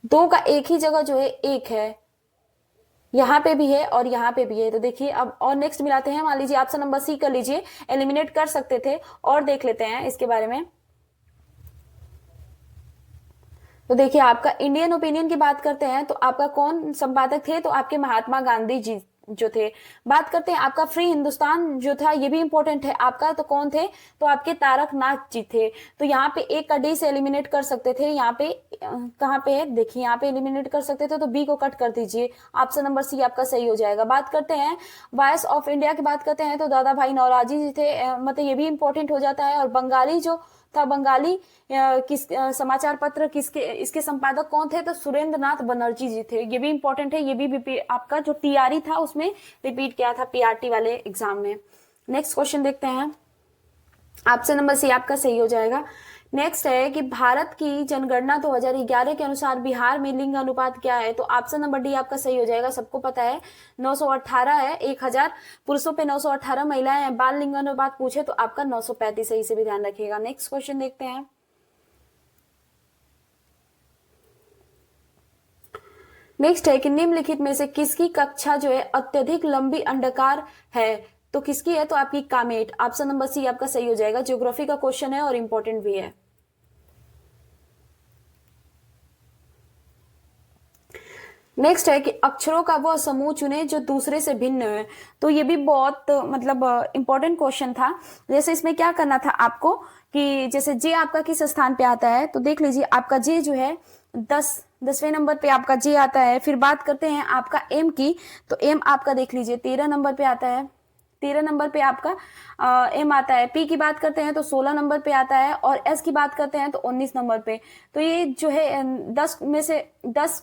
2 का एक ही जगह जो है एक है, यहाँ पे भी है और यहाँ पे भी है। तो देखिए अब और नेक्स्ट मिलाते हैं। मान लीजिए ऑप्शन नंबर सी कर लीजिए, एलिमिनेट कर सकते थे और देख लेते हैं इसके बारे में। तो देखिए आपका इंडियन ओपिनियन की बात करते हैं तो आपका कौन संपादक थे। तो आपके महात्मा गांधी जी जो थे। बात करते हैं आपका फ्री हिंदुस्तान जो था, ये भी इंपॉर्टेंट है आपका। तो कौन थे, तो आपके तारक नाथ जी थे। तो यहाँ पे एक का डी से एलिमिनेट कर सकते थे। यहाँ पे कहाँ पे है, देखिए यहाँ पे एलिमिनेट कर सकते थे तो बी को कट कर दीजिए। ऑप्शन नंबर सी आपका सही हो जाएगा। बात करते हैं वॉइस ऑफ इंडिया की बात करते हैं तो दादा भाई नौरोजी जी थे, मतलब ये भी इंपॉर्टेंट हो जाता है। और बंगाली जो था, बंगाली किस समाचार पत्र किसके, इसके संपादक कौन थे, तो सुरेंद्र नाथ बनर्जी जी थे। ये भी इंपॉर्टेंट है, ये भी आपका जो टीआरई था उसमें रिपीट किया था पीआरटी वाले एग्जाम में। नेक्स्ट क्वेश्चन देखते हैं। ऑप्शन नंबर सी आपका सही हो जाएगा। नेक्स्ट है कि भारत की जनगणना 2011 के अनुसार बिहार में लिंग अनुपात क्या है। तो ऑप्शन नंबर डी आपका सही हो जाएगा। सबको पता है 918 है, 1000 पुरुषों पे 918 महिलाएं हैं। बाल लिंग अनुपात पूछे तो आपका 935 है, इसे भी ध्यान रखिएगा। नेक्स्ट क्वेश्चन देखते हैं। नेक्स्ट है कि निम्नलिखित में से किसकी कक्षा जो है अत्यधिक लंबी अंडाकार है। तो किसकी है, तो आपकी कामेट। ऑप्शन नंबर सी आपका सही हो जाएगा। ज्योग्राफी का क्वेश्चन है और इंपॉर्टेंट भी है। नेक्स्ट है कि अक्षरों का वह समूह चुने जो दूसरे से भिन्न है। तो ये भी बहुत मतलब इंपॉर्टेंट क्वेश्चन था। जैसे इसमें क्या करना था आपको कि जैसे जे आपका किस स्थान पे आता है, तो देख लीजिए आपका जे जो है 10वें नंबर पे आपका जे आता है। फिर बात करते हैं आपका एम की, तो एम आपका देख लीजिए 13 नंबर पे आता है। 13 नंबर पे आपका एम आता है। पी की बात करते हैं तो 16 नंबर पे आता है, और एस की बात करते हैं तो 19 नंबर पे। तो ये जो है 10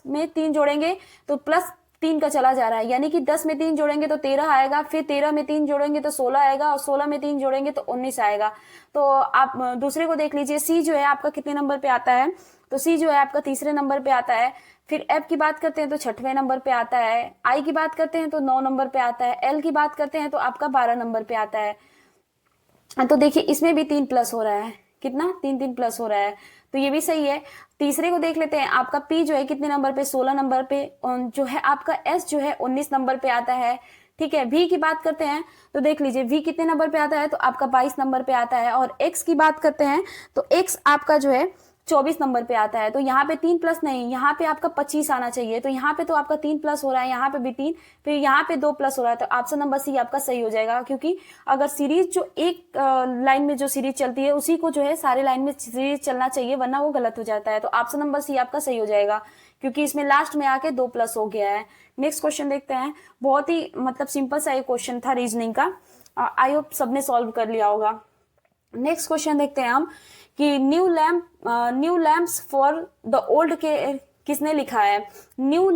में 3 जोड़ेंगे तो +3 का चला जा रहा है, यानी कि 10 में 3 जोड़ेंगे तो 13 आएगा, फिर 13 में 3 जोड़ेंगे तो 16 आएगा, और 16 में 3 जोड़ेंगे तो 19 आएगा। तो आप दूसरे को देख लीजिए, सी जो है आपका कितने नंबर पे आता है, तो सी जो है आपका तीसरे नंबर पे आता है। फिर एफ की बात करते हैं तो 6वें नंबर पे आता है। आई की बात करते हैं तो 9 नंबर पे आता है। एल की बात करते हैं तो आपका 12 नंबर पे आता है। तो देखिए इसमें भी 3 प्लस हो रहा है, कितना 3 प्लस हो रहा है, तो ये भी सही है। तीसरे को देख लेते हैं, आपका पी जो है कितने नंबर पे, 16 नंबर पे। जो है आपका एस जो है 19 नंबर पे आता है। ठीक है, वी की बात करते हैं तो देख लीजिए वी कितने नंबर पे आता है, तो आपका 22 नंबर पे आता है। और एक्स की बात करते हैं तो एक्स आपका जो है 24 नंबर पे आता है। तो यहाँ पे 3 प्लस नहीं, यहाँ पे आपका 25 आना चाहिए। तो यहाँ पे तो आपका 3 प्लस हो रहा है, यहाँ पे भी 3, फिर यहाँ पे 2 प्लस हो रहा है। तो ऑप्शन नंबर सी आपका सही हो जाएगा, क्योंकि अगर सीरीज जो एक लाइन में जो सीरीज चलती है उसी को जो है सारे लाइन में सीरीज चलना चाहिए, वरना वो गलत हो जाता है। तो ऑप्शन नंबर सी आपका सही हो जाएगा, क्योंकि इसमें लास्ट में आके 2 प्लस हो गया है। नेक्स्ट क्वेश्चन देखते हैं। बहुत ही मतलब सिंपल सा ये क्वेश्चन था रीजनिंग का, आई होप सबने सॉल्व कर लिया होगा। नेक्स्ट क्वेश्चन देखते हैं हम कि new lamps for the old के किसने लिखा है। न्यू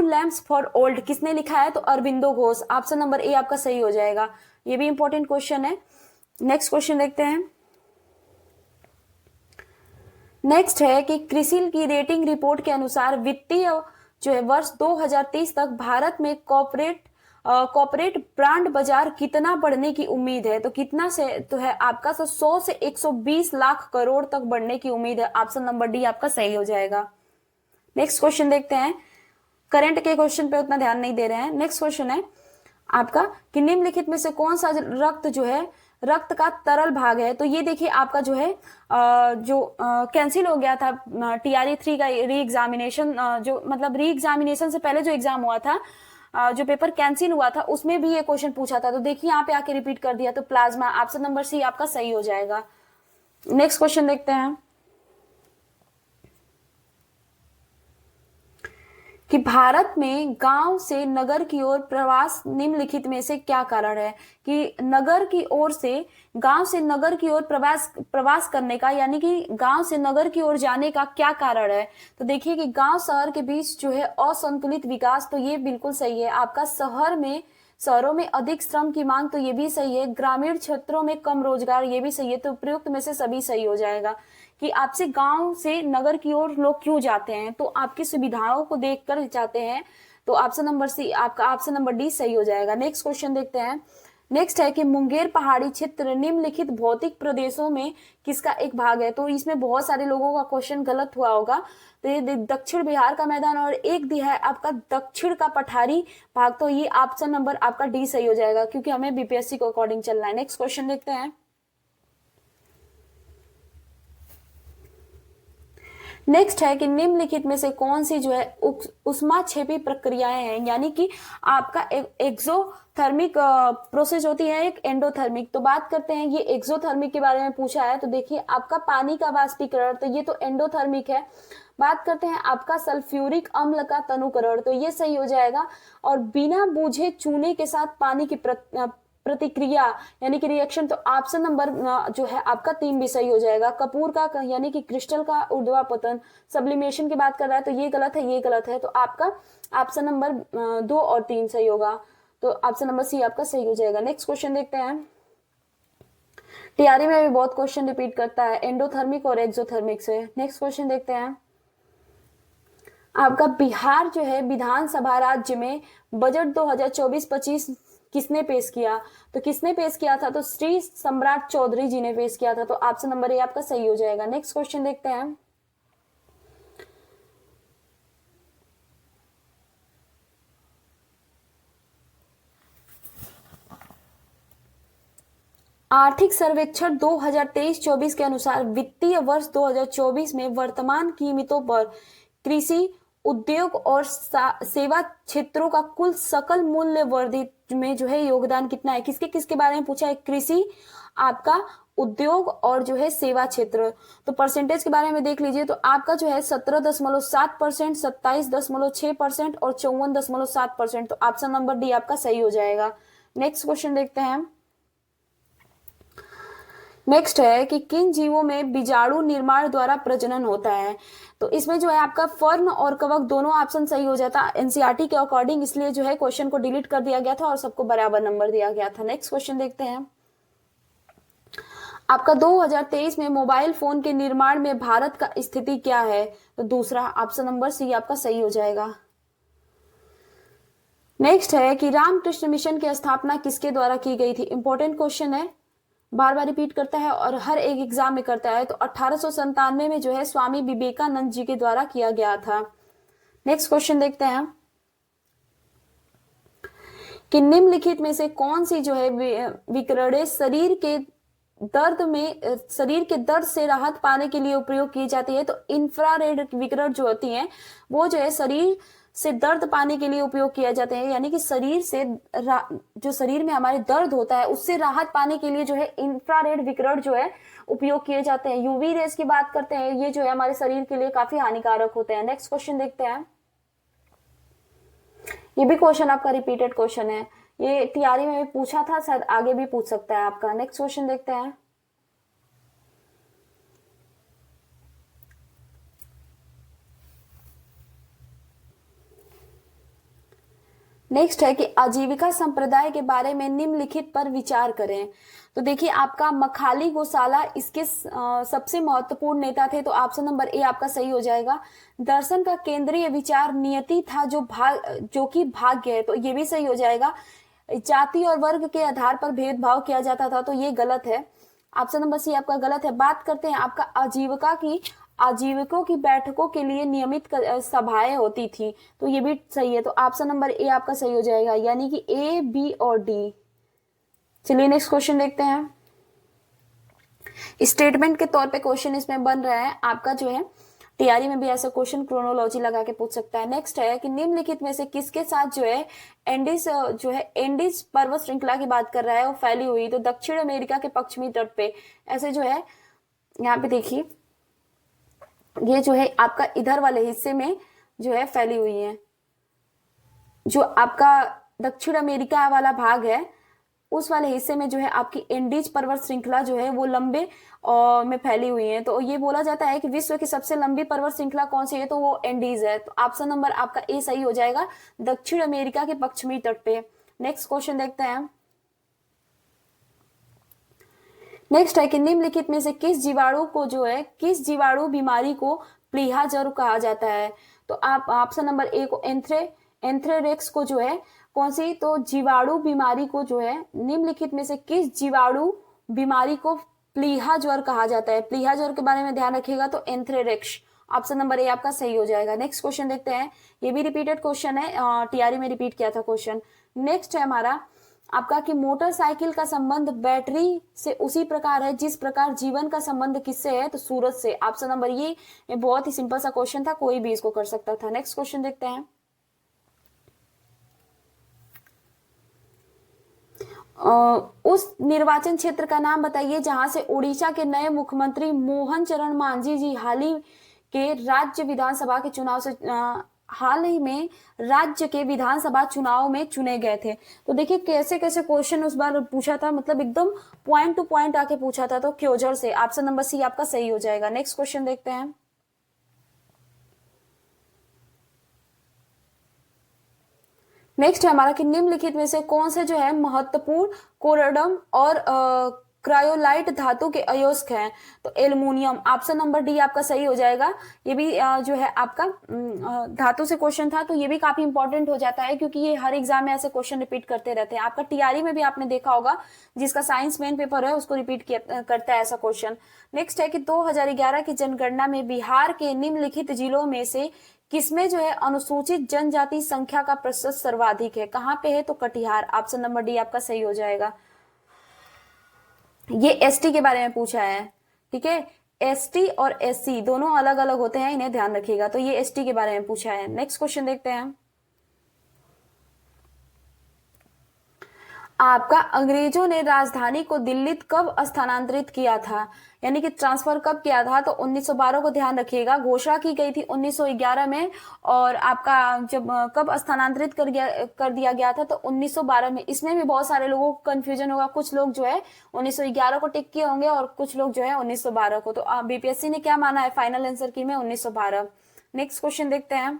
लैम्प्स फॉर ओल्ड किसने लिखा है, तो Aurobindo Ghosh. Option number A आपका सही हो जाएगा। ये भी इंपॉर्टेंट क्वेश्चन है। नेक्स्ट क्वेश्चन देखते हैं। नेक्स्ट है कि क्रिसिल की रेटिंग रिपोर्ट के अनुसार वित्तीय जो है वर्ष 2030 तक भारत में कॉर्पोरेट ब्रांड बाजार कितना बढ़ने की उम्मीद है। तो कितना से तो है आपका 100 से 120 लाख करोड़ तक बढ़ने की उम्मीद है। ऑप्शन नंबर डी आपका सही हो जाएगा। नेक्स्ट क्वेश्चन देखते हैं। करंट के क्वेश्चन पे उतना ध्यान नहीं दे रहे हैं। नेक्स्ट क्वेश्चन है आपका कि निम्नलिखित में से कौन सा रक्त जो है रक्त का तरल भाग है। तो ये देखिए आपका जो है जो कैंसिल हो गया था TRE 3 का री एग्जामिनेशन, जो मतलब री एग्जामिनेशन से पहले जो एग्जाम हुआ था, जो पेपर कैंसिल हुआ था, उसमें भी ये क्वेश्चन पूछा था। तो देखिए यहाँ पे आके रिपीट कर दिया, तो प्लाज्मा। ऑप्शन नंबर सी आपका सही हो जाएगा। नेक्स्ट क्वेश्चन देखते हैं कि भारत में गांव से नगर की ओर प्रवास निम्नलिखित में से क्या कारण है। कि नगर की ओर से गांव से नगर की ओर प्रवास करने का, यानी कि गांव से नगर की ओर जाने का क्या कारण है। तो देखिए कि गांव शहर के बीच जो है असंतुलित विकास, तो ये बिल्कुल सही है आपका। शहरों में अधिक श्रम की मांग, तो ये भी सही है। ग्रामीण क्षेत्रों में कम रोजगार, ये भी सही है। तो प्रयुक्त में से सभी सही हो जाएगा। कि आपसे गांव से नगर की ओर लोग क्यों जाते हैं, तो आपकी सुविधाओं को देखकर जाते हैं। तो ऑप्शन नंबर सी आपका ऑप्शन नंबर डी सही हो जाएगा। नेक्स्ट क्वेश्चन देखते हैं। नेक्स्ट है कि मुंगेर पहाड़ी क्षेत्र निम्नलिखित भौतिक प्रदेशों में किसका एक भाग है। तो इसमें बहुत सारे लोगों का क्वेश्चन गलत हुआ होगा। तो ये दक्षिण बिहार का मैदान, और एक दिया है आपका दक्षिण का पठारी भाग। तो ये ऑप्शन नंबर आपका डी सही हो जाएगा, क्योंकि हमें बीपीएससी को अकॉर्डिंग चलना है। नेक्स्ट क्वेश्चन देखते हैं। नेक्स्ट है कि निम्नलिखित में से कौन सी जो है उष्माक्षेपी प्रक्रियाएं हैं, यानी कि आपका एक्सोथर्मिक प्रोसेस होती है, एक एंडोथर्मिक। तो बात करते हैं, ये एक्सोथर्मिक के बारे में पूछा है। तो देखिए आपका पानी का वाष्पीकरण, तो ये तो एंडोथर्मिक है। बात करते हैं आपका सल्फ्यूरिक अम्ल का तनुकरण, तो ये सही हो जाएगा। और बिना बूझे चूने के साथ पानी की प्रतिक्रिया, यानी कि रिएक्शन, तो ऑप्शन नंबर जो है आपका 3 भी सही हो जाएगा। कपूर का यानी कि क्रिस्टल का ऊर्ध्वापतन, सब्लिमेशन की बात कर रहा है, तो ये गलत है, ये गलत है। तो आपका ऑप्शन नंबर 2 और 3 सही होगा। तो ऑप्शन नंबर सी आपका सही हो जाएगा। नेक्स्ट क्वेश्चन देखते हैं। टीआरई में भी बहुत क्वेश्चन रिपीट करता है एंडोथर्मिक और एक्सोथर्मिक से। नेक्स्ट क्वेश्चन देखते हैं। आपका बिहार जो है विधानसभा राज्य में बजट 2024-25 किसने पेश किया। तो किसने पेश किया था, तो श्री सम्राट चौधरी जी ने पेश किया था। तो ऑप्शन नंबर ए आपका सही हो जाएगा। नेक्स्ट क्वेश्चन देखते हैं। आर्थिक सर्वेक्षण 2023-24 के अनुसार वित्तीय वर्ष 2024 में वर्तमान कीमतों पर कृषि उद्योग और सेवा क्षेत्रों का कुल सकल मूल्य वर्धित में जो है योगदान कितना है? किसके किसके बारे में पूछा है? कृषि, आपका उद्योग और जो है सेवा क्षेत्र। तो परसेंटेज के बारे में देख लीजिए, तो आपका जो है 17.7%, 27.6% और 54.7%। तो ऑप्शन नंबर डी आपका सही हो जाएगा। नेक्स्ट क्वेश्चन देखते हैं। नेक्स्ट है कि किन जीवों में बीजाणु निर्माण द्वारा प्रजनन होता है? तो इसमें जो है आपका फर्न और कवक दोनों ऑप्शन सही हो जाता है एनसीईआरटी के अकॉर्डिंग, इसलिए जो है क्वेश्चन को डिलीट कर दिया गया था और सबको बराबर नंबर दिया गया था। नेक्स्ट क्वेश्चन देखते हैं। आपका 2023 में मोबाइल फोन के निर्माण में भारत का स्थिति क्या है? तो दूसरा, ऑप्शन नंबर सी आपका सही हो जाएगा। नेक्स्ट है कि रामकृष्ण मिशन की स्थापना किसके द्वारा की गई थी? इंपॉर्टेंट क्वेश्चन है, बार बार रिपीट करता है और हर एक एग्जाम में करता है। तो 1897 में जो है स्वामी विवेकानंद जी के द्वारा किया गया था। नेक्स्ट क्वेश्चन देखते हैं कि निम्नलिखित में से कौन सी जो है विकिरणें शरीर के दर्द से राहत पाने के लिए उपयोग की जाती है? तो इंफ्रारेड विकिरण जो होती हैं वो जो है शरीर से दर्द पाने के लिए उपयोग किया जाते हैं, यानी कि शरीर से जो शरीर में हमारे दर्द होता है उससे राहत पाने के लिए जो है इंफ्रारेड विकिरण जो है उपयोग किए जाते हैं। यूवी रेस की बात करते हैं, ये जो है हमारे शरीर के लिए काफी हानिकारक होते हैं। नेक्स्ट क्वेश्चन देखते हैं। ये भी क्वेश्चन आपका रिपीटेड क्वेश्चन है, ये टीआरई में भी पूछा था, शायद आगे भी पूछ सकता है आपका। नेक्स्ट क्वेश्चन देखते हैं। नेक्स्ट है कि आजीविका संप्रदाय के बारे में निम्नलिखित पर विचार करें। तो देखिए आपका मखाली गोशाला इसके सबसे महत्वपूर्ण नेता थे, तो ऑप्शन नंबर ए आपका सही हो जाएगा। दर्शन का केंद्रीय विचार नियति था जो कि भाग्य है, तो ये भी सही हो जाएगा। जाति और वर्ग के आधार पर भेदभाव किया जाता था, तो ये गलत है, ऑप्शन नंबर सी आपका गलत है। बात करते हैं आपका आजीविकों की बैठकों के लिए नियमित सभाएं होती थी, तो ये भी सही है। तो ऑप्शन नंबर ए आपका सही हो जाएगा, यानी कि ए, बी और डी। चलिए नेक्स्ट क्वेश्चन देखते हैं। स्टेटमेंट के तौर पे क्वेश्चन इसमें बन रहा है आपका, जो है टीआरई में भी ऐसा क्वेश्चन क्रोनोलॉजी लगा के पूछ सकता है। नेक्स्ट है कि निम्नलिखित में से किसके साथ जो है एंडीज पर्वत श्रृंखला की बात कर रहा है वो फैली हुई? तो दक्षिण अमेरिका के पश्चिमी तट पे ऐसे जो है, यहाँ पे देखिए ये जो है आपका इधर वाले हिस्से में जो है फैली हुई है। जो आपका दक्षिण अमेरिका वाला भाग है उस वाले हिस्से में जो है आपकी एंडीज पर्वत श्रृंखला जो है वो लंबे में फैली हुई है। तो ये बोला जाता है कि विश्व की सबसे लंबी पर्वत श्रृंखला कौन सी है? तो वो एंडीज है। तो ऑप्शन नंबर आपका ए सही हो जाएगा, दक्षिण अमेरिका के पश्चिमी तट पे। नेक्स्ट क्वेश्चन देखते हैं। नेक्स्ट है कि निम्नलिखित में से किस जीवाणु बीमारी को प्लीहा ज्वर कहा जाता है? तो आप ऑप्शन नंबर ए को एंथ्रेक्स को जो है कौन सी, तो जीवाणु बीमारी को जो है निम्नलिखित में से किस जीवाणु बीमारी को प्लीहा ज्वर कहा जाता है? प्लीहा ज्वर के बारे में ध्यान रखिएगा, तो एंथ्रेक्स, ऑप्शन नंबर ए आपका सही हो जाएगा। नेक्स्ट क्वेश्चन देखते हैं, ये भी रिपीटेड क्वेश्चन है, टीआरई में रिपीट किया था क्वेश्चन। नेक्स्ट है हमारा आपका कि मोटरसाइकिल का संबंध बैटरी से उसी प्रकार है जिस प्रकार जीवन का संबंध किससे है? तो सूरज से, ऑप्शन नंबर ये बहुत ही सिंपल सा क्वेश्चन था, कोई भी इसको कर सकता था। नेक्स्ट क्वेश्चन देखते हैं। उस निर्वाचन क्षेत्र का नाम बताइए जहां से उड़ीसा के नए मुख्यमंत्री मोहन चरण मांझी जी हाल ही में राज्य के विधानसभा चुनाव में चुने गए थे। तो देखिए कैसे कैसे क्वेश्चन उस बार पूछा था, मतलब एकदम पॉइंट टू पॉइंट आके पूछा था। तो क्योजर से, ऑप्शन नंबर सी आपका सही हो जाएगा। नेक्स्ट क्वेश्चन देखते हैं। नेक्स्ट है हमारा कि निम्नलिखित में से कौन से जो है महत्वपूर्ण कोरडम और क्रायोलाइट धातु के अयस्क हैं? तो एल्युमिनियम, ऑप्शन नंबर डी आपका सही हो जाएगा। ये भी जो है आपका धातु से क्वेश्चन था, तो ये भी काफी इंपॉर्टेंट हो जाता है क्योंकि ये हर एग्जाम में ऐसे क्वेश्चन रिपीट करते रहते हैं। आपका टीआरई में भी आपने देखा होगा, जिसका साइंस मेन पेपर है उसको रिपीट करता है ऐसा क्वेश्चन। नेक्स्ट है कि 2011 की जनगणना में बिहार के निम्नलिखित जिलों में से किसमें जो है अनुसूचित जनजाति संख्या का प्रतिशत सर्वाधिक है? कहाँ पे है? तो कटिहार, ऑप्शन नंबर डी आपका सही हो जाएगा। ये एसटी के बारे में पूछा है, ठीक है। एसटी और एससी दोनों अलग अलग होते हैं, इन्हें ध्यान रखिएगा। तो ये एसटी के बारे में पूछा है। नेक्स्ट क्वेश्चन देखते हैं। आपका अंग्रेजों ने राजधानी को दिल्ली कब स्थानांतरित किया था, यानी कि ट्रांसफर कब किया था? तो 1912 को ध्यान रखिएगा। घोषणा की गई थी 1911 में, और आपका जब कब स्थानांतरित कर दिया गया था? तो 1912 में। इसमें भी बहुत सारे लोगों को कंफ्यूजन होगा, कुछ लोग जो है 1911 को टिक किए होंगे और कुछ लोग जो है 1912 को। तो बीपीएससी ने क्या माना है फाइनल आंसर की में? 1912। नेक्स्ट क्वेश्चन देखते हैं।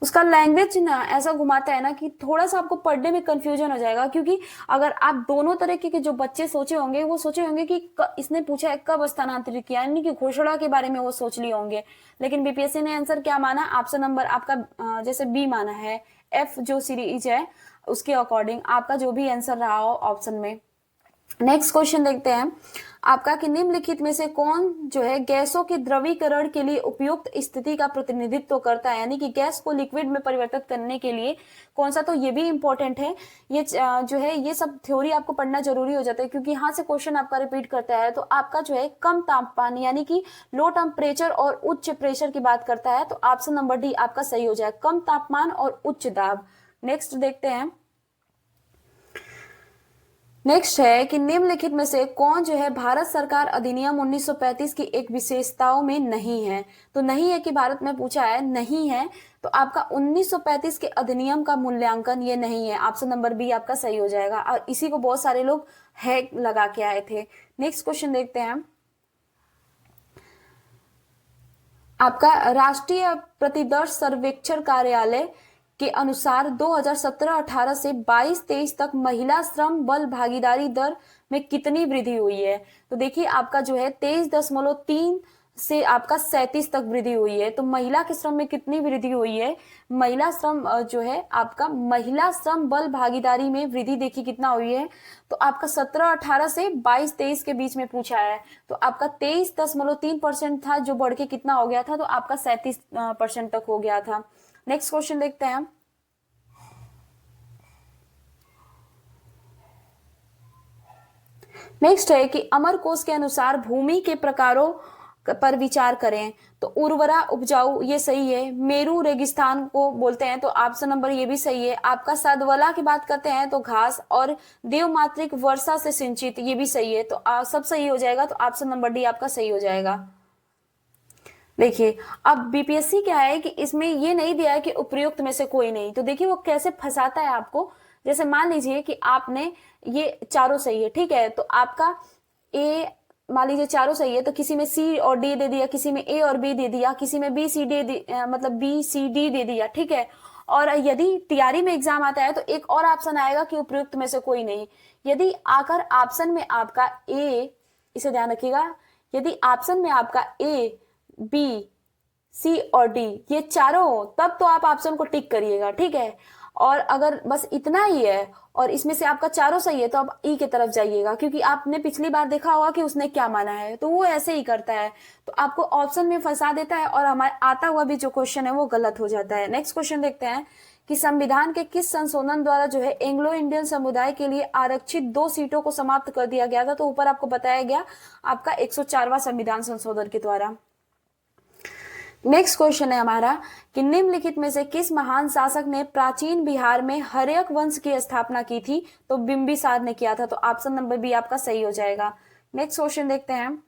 उसका लैंग्वेज ना ऐसा घुमाता है ना कि थोड़ा सा आपको पढ़ने में कंफ्यूजन हो जाएगा, क्योंकि अगर आप दोनों तरीके के जो बच्चे सोचे होंगे वो सोचे होंगे कि इसने पूछा है कब स्थानांतरित किया, यानी कि घोषणा के बारे में वो सोच लिए होंगे। लेकिन बीपीएससी ने आंसर क्या माना? ऑप्शन नंबर आपका जैसे बी माना है, एफ जो सीरीज है उसके अकॉर्डिंग आपका जो भी आंसर रहा हो ऑप्शन में। नेक्स्ट क्वेश्चन देखते हैं आपका कि निम्नलिखित में से कौन जो है गैसों के द्रवीकरण के लिए उपयुक्त स्थिति का प्रतिनिधित्व करता है, यानी कि गैस को लिक्विड में परिवर्तित करने के लिए कौन सा? तो ये भी इंपॉर्टेंट है। ये जो है ये सब थ्योरी आपको पढ़ना जरूरी हो जाता है, क्योंकि यहाँ से क्वेश्चन आपका रिपीट करता है। तो आपका जो है कम तापमान यानी कि लो टेम्परेचर और उच्च प्रेशर की बात करता है। तो ऑप्शन नंबर डी आपका सही हो जाए, कम तापमान और उच्च दाब। नेक्स्ट देखते हैं। नेक्स्ट है कि निम्नलिखित में से कौन जो है भारत सरकार अधिनियम 1935 की एक विशेषताओं में नहीं है? तो नहीं है कि भारत में पूछा है, नहीं है। तो आपका 1935 के अधिनियम का मूल्यांकन ये नहीं है, ऑप्शन नंबर बी आपका सही हो जाएगा। और इसी को बहुत सारे लोग हैक लगा के आए थे। नेक्स्ट क्वेश्चन देखते हैं। आपका राष्ट्रीय प्रतिदर्श सर्वेक्षण कार्यालय के अनुसार 2017-18 से 22-23 तक महिला श्रम बल भागीदारी दर में कितनी वृद्धि हुई है? तो देखिए आपका जो है 23.3 से आपका 37 तक वृद्धि हुई है। तो महिला के श्रम में कितनी वृद्धि हुई है? महिला श्रम जो है आपका महिला श्रम बल भागीदारी में वृद्धि देखिए कितना हुई है? तो आपका 17-18 से 22-23 के बीच में पूछा है। तो आपका 23.3% था जो बढ़ के कितना हो गया था? तो आपका 37% तक हो गया था। नेक्स्ट क्वेश्चन देखते हैं। नेक्स्ट है कि अमरकोश के अनुसार भूमि के प्रकारों पर विचार करें। तो उर्वरा उपजाऊ ये सही है, मेरू रेगिस्तान को बोलते हैं तो ऑप्शन नंबर ये भी सही है। आपका सदवला की बात करते हैं तो घास, और देवमात्रिक वर्षा से सिंचित ये भी सही है। तो सब सही हो जाएगा। तो ऑप्शन नंबर डी आपका सही हो जाएगा। देखिए अब बीपीएससी क्या है कि इसमें ये नहीं दिया है कि उपयुक्त में से कोई नहीं। तो देखिए वो कैसे फंसाता है आपको। जैसे मान लीजिए कि आपने ये चारों सही है, ठीक है, तो आपका ए मान लीजिए चारों सही है, तो किसी में सी और डी दे दिया, किसी में ए और बी दे दिया, किसी में बी सी डी मतलब बी सी डी दे दिया, ठीक है। और यदि तैयारी में एग्जाम आता है तो एक और ऑप्शन आएगा कि उपयुक्त में से कोई नहीं। यदि आकर ऑप्शन में आपका ए, इसे ध्यान रखिएगा, यदि ऑप्शन में आपका ए बी सी और डी ये चारों हो तब तो आप ऑप्शन को टिक करिएगा, ठीक है। और अगर बस इतना ही है और इसमें से आपका चारों सही है तो आप ई की तरफ जाइएगा, क्योंकि आपने पिछली बार देखा होगा कि उसने क्या माना है, तो वो ऐसे ही करता है, तो आपको ऑप्शन में फंसा देता है और हमारे आता हुआ भी जो क्वेश्चन है वो गलत हो जाता है। नेक्स्ट क्वेश्चन देखते हैं कि संविधान के किस संशोधन द्वारा जो है एंग्लो इंडियन समुदाय के लिए आरक्षित 2 सीटों को समाप्त कर दिया गया था? तो ऊपर आपको बताया गया आपका 104वां संविधान संशोधन के द्वारा। नेक्स्ट क्वेश्चन है हमारा कि निम्नलिखित में से किस महान शासक ने प्राचीन बिहार में हर्यक वंश की स्थापना की थी? तो बिंबिसार ने किया था। तो ऑप्शन नंबर बी आपका सही हो जाएगा। नेक्स्ट क्वेश्चन देखते हैं।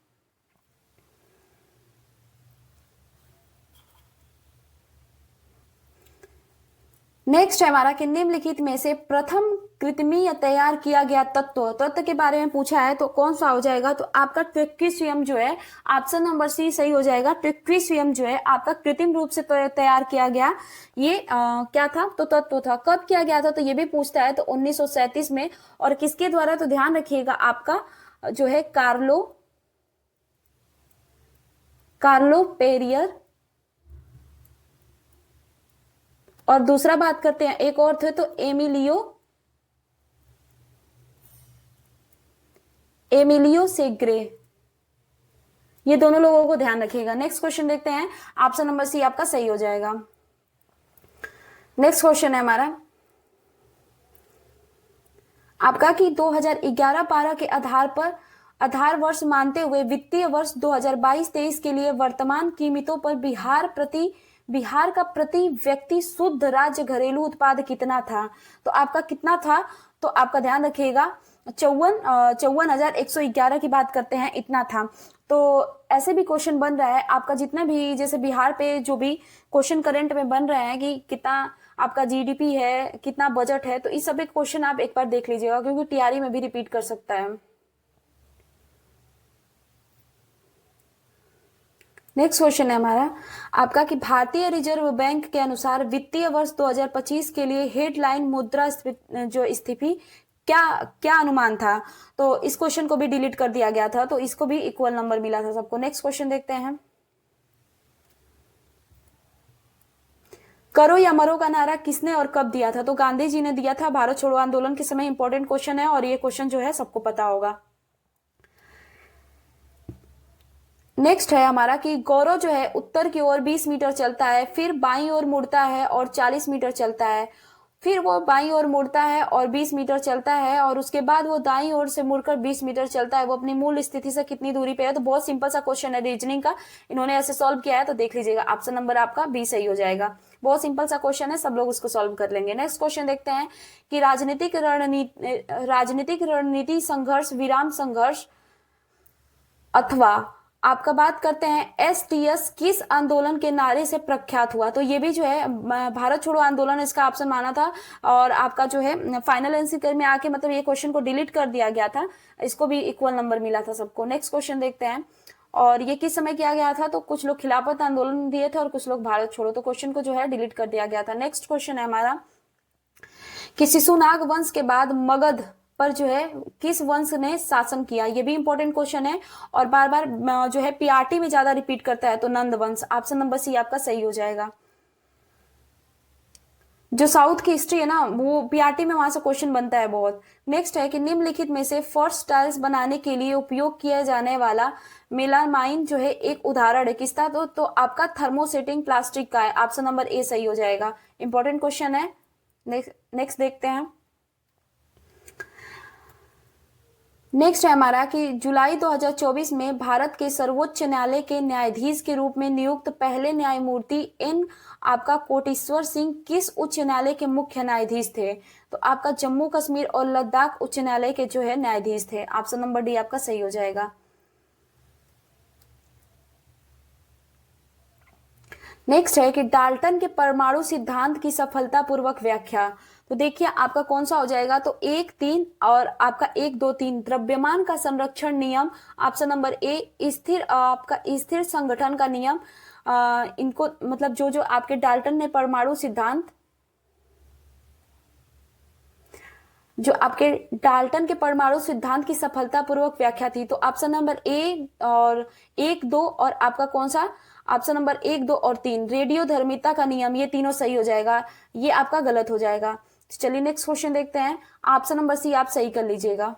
नेक्स्ट है हमारा कि निम्नलिखित में से प्रथम कृत्रिम तैयार किया गया तत्व के बारे में पूछा है, तो कौन सा हो जाएगा? तो आपका ट्रिक्विशियम जो है ऑप्शन नंबर सी सही हो जाएगा। ट्रिक्विशियम जो है आपका कृत्रिम रूप से तैयार किया गया ये क्या था? तो तत्व था। कब किया गया था? तो ये भी पूछता है। तो 1937 में। और किसके द्वारा? तो ध्यान रखिएगा आपका जो है कार्लो पेरियर, और दूसरा बात करते हैं एक और थे तो एमिलियो सेग्रे, ये दोनों लोगों को ध्यान रखिएगा। नेक्स्ट क्वेश्चन देखते हैं। ऑप्शन नंबर सी आपका सही हो जाएगा। नेक्स्ट क्वेश्चन है हमारा आपका कि 2011-12 के आधार पर आधार वर्ष मानते हुए वित्तीय वर्ष 2022-23 के लिए वर्तमान कीमतों पर बिहार का प्रति व्यक्ति शुद्ध राज्य घरेलू उत्पाद कितना था? तो आपका कितना था? तो आपका ध्यान रखिएगा 54,111 की बात करते हैं, इतना था। तो ऐसे भी क्वेश्चन बन रहा है आपका, जितना भी जैसे बिहार पे जो भी क्वेश्चन करंट में बन रहे हैं कि कितना आपका जीडीपी है, कितना बजट है, तो इस सभी क्वेश्चन आप एक बार देख लीजिएगा, क्योंकि टीआरई में भी रिपीट कर सकता है। नेक्स्ट क्वेश्चन है हमारा आपका कि भारतीय रिजर्व बैंक के अनुसार वित्तीय वर्ष 2025 के लिए हेडलाइन मुद्रा जो स्थिति क्या क्या अनुमान था? तो इस क्वेश्चन को भी डिलीट कर दिया गया था, तो इसको भी इक्वल नंबर मिला था सबको। नेक्स्ट क्वेश्चन देखते हैं। करो या मरो का नारा किसने और कब दिया था? तो गांधी जी ने दिया था भारत छोड़ो आंदोलन के समय। इंपॉर्टेंट क्वेश्चन है और ये क्वेश्चन जो है सबको पता होगा। नेक्स्ट है हमारा कि गौरव जो है उत्तर की ओर 20 मीटर चलता है, फिर बाईं ओर मुड़ता है और 40 मीटर चलता है, फिर वो बाईं ओर मुड़ता है और 20 मीटर चलता है, और उसके बाद वो दाईं ओर से मुड़कर 20 मीटर चलता है। वो अपनी मूल स्थिति से कितनी दूरी पे है? तो बहुत सिंपल सा क्वेश्चन है रीजनिंग का, इन्होंने ऐसे सॉल्व किया है, तो देख लीजिएगा ऑप्शन नंबर आपका बी सही हो जाएगा। बहुत सिंपल सा क्वेश्चन है, सब लोग उसको सॉल्व कर लेंगे। नेक्स्ट क्वेश्चन देखते हैं कि राजनीतिक रणनीति संघर्ष विराम संघर्ष अथवा आपका बात करते हैं एसटीएस किस आंदोलन के नारे से प्रख्यात हुआ? तो ये भी जो है भारत छोड़ो आंदोलन इसका ऑप्शन माना था, और आपका जो है फाइनल आंसर में आके मतलब ये क्वेश्चन को डिलीट कर दिया गया था, इसको भी इक्वल नंबर मिला था सबको। नेक्स्ट क्वेश्चन देखते हैं, और ये किस समय किया गया था? तो कुछ लोग खिलाफत आंदोलन दिए थे और कुछ लोग भारत छोड़ो, तो क्वेश्चन को जो है डिलीट कर दिया गया था। नेक्स्ट क्वेश्चन है हमारा कि शिशुनाग वंश के बाद मगध पर जो है किस वंश ने शासन किया? ये भी इंपॉर्टेंट क्वेश्चन है और बार बार जो है पीआरटी में ज्यादा रिपीट करता है, तो नंद वंश। ऑप्शन नंबर सी आपका सही हो जाएगा। जो साउथ की हिस्ट्री है ना, वो पीआरटी में वहां से क्वेश्चन बनता है बहुत। नेक्स्ट है कि निम्नलिखित में से फर्श टाइल्स बनाने के लिए उपयोग किया जाने वाला मेलामाइन जो है एक उदाहरण है किसका? तो आपका थर्मोसेटिंग प्लास्टिक का है। ऑप्शन नंबर ए सही हो जाएगा। इंपॉर्टेंट क्वेश्चन है। नेक्स्ट देखते हैं। नेक्स्ट है हमारा कि जुलाई 2024 में भारत के सर्वोच्च न्यायालय के न्यायाधीश के रूप में नियुक्त पहले न्यायमूर्ति एन आपका कोटेश्वर सिंह किस उच्च न्यायालय के मुख्य न्यायाधीश थे? तो आपका जम्मू कश्मीर और लद्दाख उच्च न्यायालय के जो है न्यायाधीश थे। ऑप्शन नंबर डी आपका सही हो जाएगा। नेक्स्ट है कि डाल्टन के परमाणु सिद्धांत की सफलतापूर्वक व्याख्या। तो देखिए आपका कौन सा हो जाएगा? तो 1, 3 और आपका 1, 2, 3 द्रव्यमान का संरक्षण नियम। ऑप्शन नंबर ए स्थिर आपका स्थिर संगठन का नियम। इनको मतलब जो आपके डाल्टन ने परमाणु सिद्धांत, जो आपके डाल्टन के परमाणु सिद्धांत की सफलतापूर्वक व्याख्या थी, तो ऑप्शन नंबर ए और 1, 2 और आपका कौन सा? ऑप्शन नंबर 1, 2 और 3 रेडियो धर्मिता का नियम, ये तीनों सही हो जाएगा, ये आपका गलत हो जाएगा। चलिए नेक्स्ट क्वेश्चन देखते हैं। ऑप्शन नंबर सी आप सही कर लीजिएगा।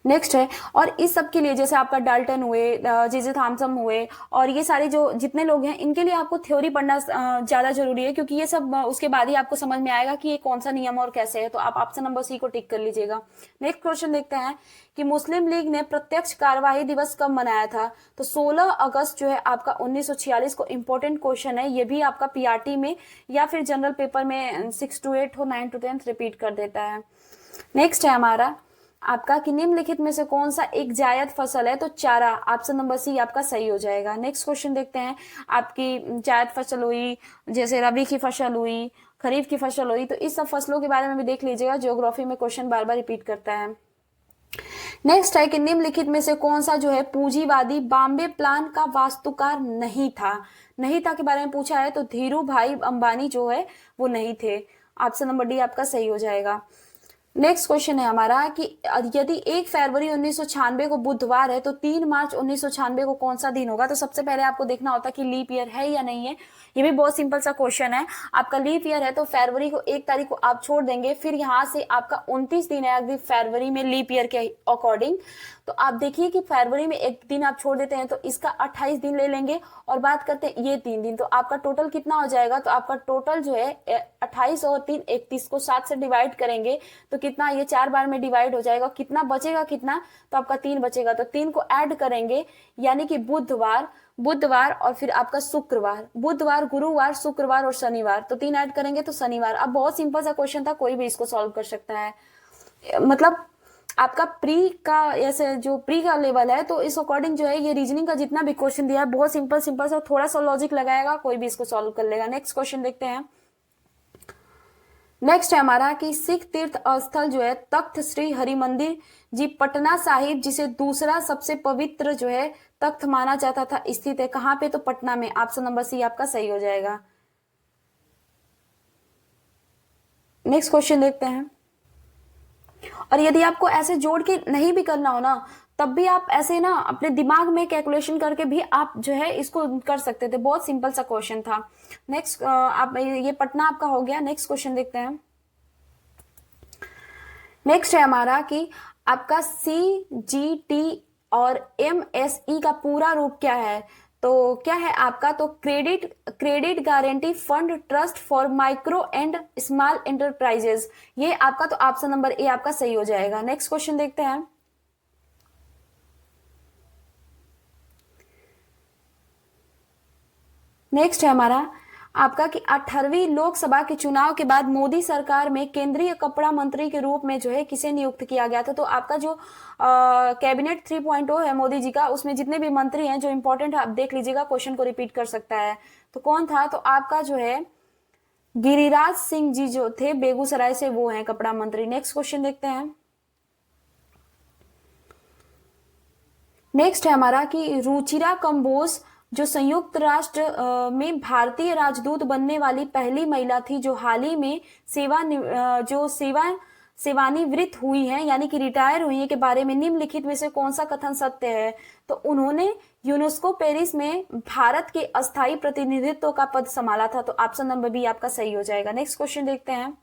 नेक्स्ट है, और इस सब के लिए जैसे आपका डाल्टन हुए, जेजे थॉमसन हुए, और ये सारे जो जितने लोग हैं, इनके लिए आपको थ्योरी पढ़ना ज्यादा जरूरी है, क्योंकि ये सब उसके बाद ही आपको समझ में आएगा कि ये कौन सा नियम और कैसे है। तो आप ऑप्शन नंबर सी को टिक कर लीजिएगा। नेक्स्ट क्वेश्चन देखते हैं कि मुस्लिम लीग ने प्रत्यक्ष कार्यवाही दिवस कब मनाया था? तो 16 अगस्त जो है आपका 1946 को। इंपॉर्टेंट क्वेश्चन है, ये भी आपका पीआरटी में या फिर जनरल पेपर में 6 to 8 हो, 9 to 10 रिपीट कर देता है। नेक्स्ट है हमारा आपका कि निम्नलिखित में से कौन सा एक जायद फसल है? तो चारा। ऑप्शन नंबर सी आपका सही हो जाएगा। नेक्स्ट क्वेश्चन देखते हैं। आपकी जायद फसल हुई, जैसे रबी की फसल हुई, खरीफ की फसल हुई, तो इस सब फसलों के बारे में भी देख लीजिएगा, ज्योग्राफी में क्वेश्चन बार बार रिपीट करता है। नेक्स्ट है कि निम्नलिखित में से कौन सा जो है पूंजीवादी बॉम्बे प्लान का वास्तुकार नहीं था? नहीं था के बारे में पूछा है, तो धीरू भाई अंबानी जो है वो नहीं थे। ऑप्शन नंबर डी आपका सही हो जाएगा। नेक्स्ट क्वेश्चन है हमारा कि यदि 1 फरवरी 1996 को बुधवार है, तो 3 मार्च 1996 को कौन सा दिन होगा? तो सबसे पहले आपको देखना होता है कि लीप ईयर है या नहीं है। ये भी बहुत सिंपल सा क्वेश्चन है। आपका लीप ईयर है तो फरवरी को 1 तारीख को आप छोड़ देंगे, फिर यहाँ से आपका 29 दिन है अगली फरवरी में लीप ईयर के अकॉर्डिंग, तो आप देखिए कि फरवरी में एक दिन आप छोड़ देते हैं तो इसका 28 दिन ले लेंगे, और बात करते हैं ये 3 दिन, तो आपका टोटल कितना हो जाएगा, तो आपका टोटल जो है 28 और 3 31 को 7 से डिवाइड करेंगे तो कितना, ये 4 बार में डिवाइड हो जाएगा, कितना बचेगा, कितना, तो आपका 3 बचेगा, तो 3 को ऐड करेंगे यानी कि बुधवार और फिर आपका शुक्रवार, बुधवार, गुरुवार, शुक्रवार और शनिवार, तो 3 ऐड करेंगे तो शनिवार। अब बहुत सिंपल सा क्वेश्चन था, कोई भी इसको सॉल्व कर सकता है, मतलब आपका प्री का ऐसे जो प्री का लेवल है, तो इस अकॉर्डिंग जो है ये रीजनिंग का जितना भी क्वेश्चन दिया है बहुत सिंपल सिंपल सा, थोड़ा सा लॉजिक लगाएगा कोई भी इसको सॉल्व कर लेगा। नेक्स्ट क्वेश्चन देखते हैं। नेक्स्ट है हमारा कि सिख तीर्थ स्थल जो है तख्त श्री हरिमंदिर जी पटना साहिब, जिसे दूसरा सबसे पवित्र जो है तख्त माना जाता था, स्थित है कहां पे, तो पटना में। ऑप्शन नंबर सी आपका सही हो जाएगा। नेक्स्ट क्वेश्चन देखते हैं। और यदि आपको ऐसे जोड़ के नहीं भी करना हो ना, तब भी आप ऐसे ना अपने दिमाग में कैलकुलेशन करके भी आप जो है इसको कर सकते थे, बहुत सिंपल सा क्वेश्चन था। नेक्स्ट आप ये पटना आपका हो गया। नेक्स्ट क्वेश्चन देखते हैं। नेक्स्ट है हमारा कि आपका CGT और MSE का पूरा रूप क्या है, तो क्या है आपका, तो credit guarantee fund trust for micro and small enterprises, ये आपका, तो ऑप्शन नंबर ए आपका सही हो जाएगा। नेक्स्ट क्वेश्चन देखते हैं। नेक्स्ट है हमारा आपका कि 18वीं लोकसभा के चुनाव के बाद मोदी सरकार में केंद्रीय कपड़ा मंत्री के रूप में जो है किसे नियुक्त किया गया था, तो आपका जो कैबिनेट 3.0 है मोदी जी का, उसमें जितने भी मंत्री हैं जो इंपॉर्टेंट है आप देख लीजिएगा, क्वेश्चन को रिपीट कर सकता है, तो कौन था, तो आपका जो है गिरिराज सिंह जी जो थे बेगूसराय से, वो हैं कपड़ा मंत्री। नेक्स्ट क्वेश्चन देखते हैं। नेक्स्ट है हमारा कि रुचिरा कंबोज जो संयुक्त राष्ट्र में भारतीय राजदूत बनने वाली पहली महिला थी, जो हाल ही में सेवानिवृत्त हुई है यानी कि रिटायर हुई है, के बारे में निम्नलिखित में से कौन सा कथन सत्य है, तो उन्होंने यूनेस्को पेरिस में भारत के अस्थायी प्रतिनिधित्व का पद संभाला था, तो ऑप्शन नंबर बी आपका सही हो जाएगा। नेक्स्ट क्वेश्चन देखते हैं।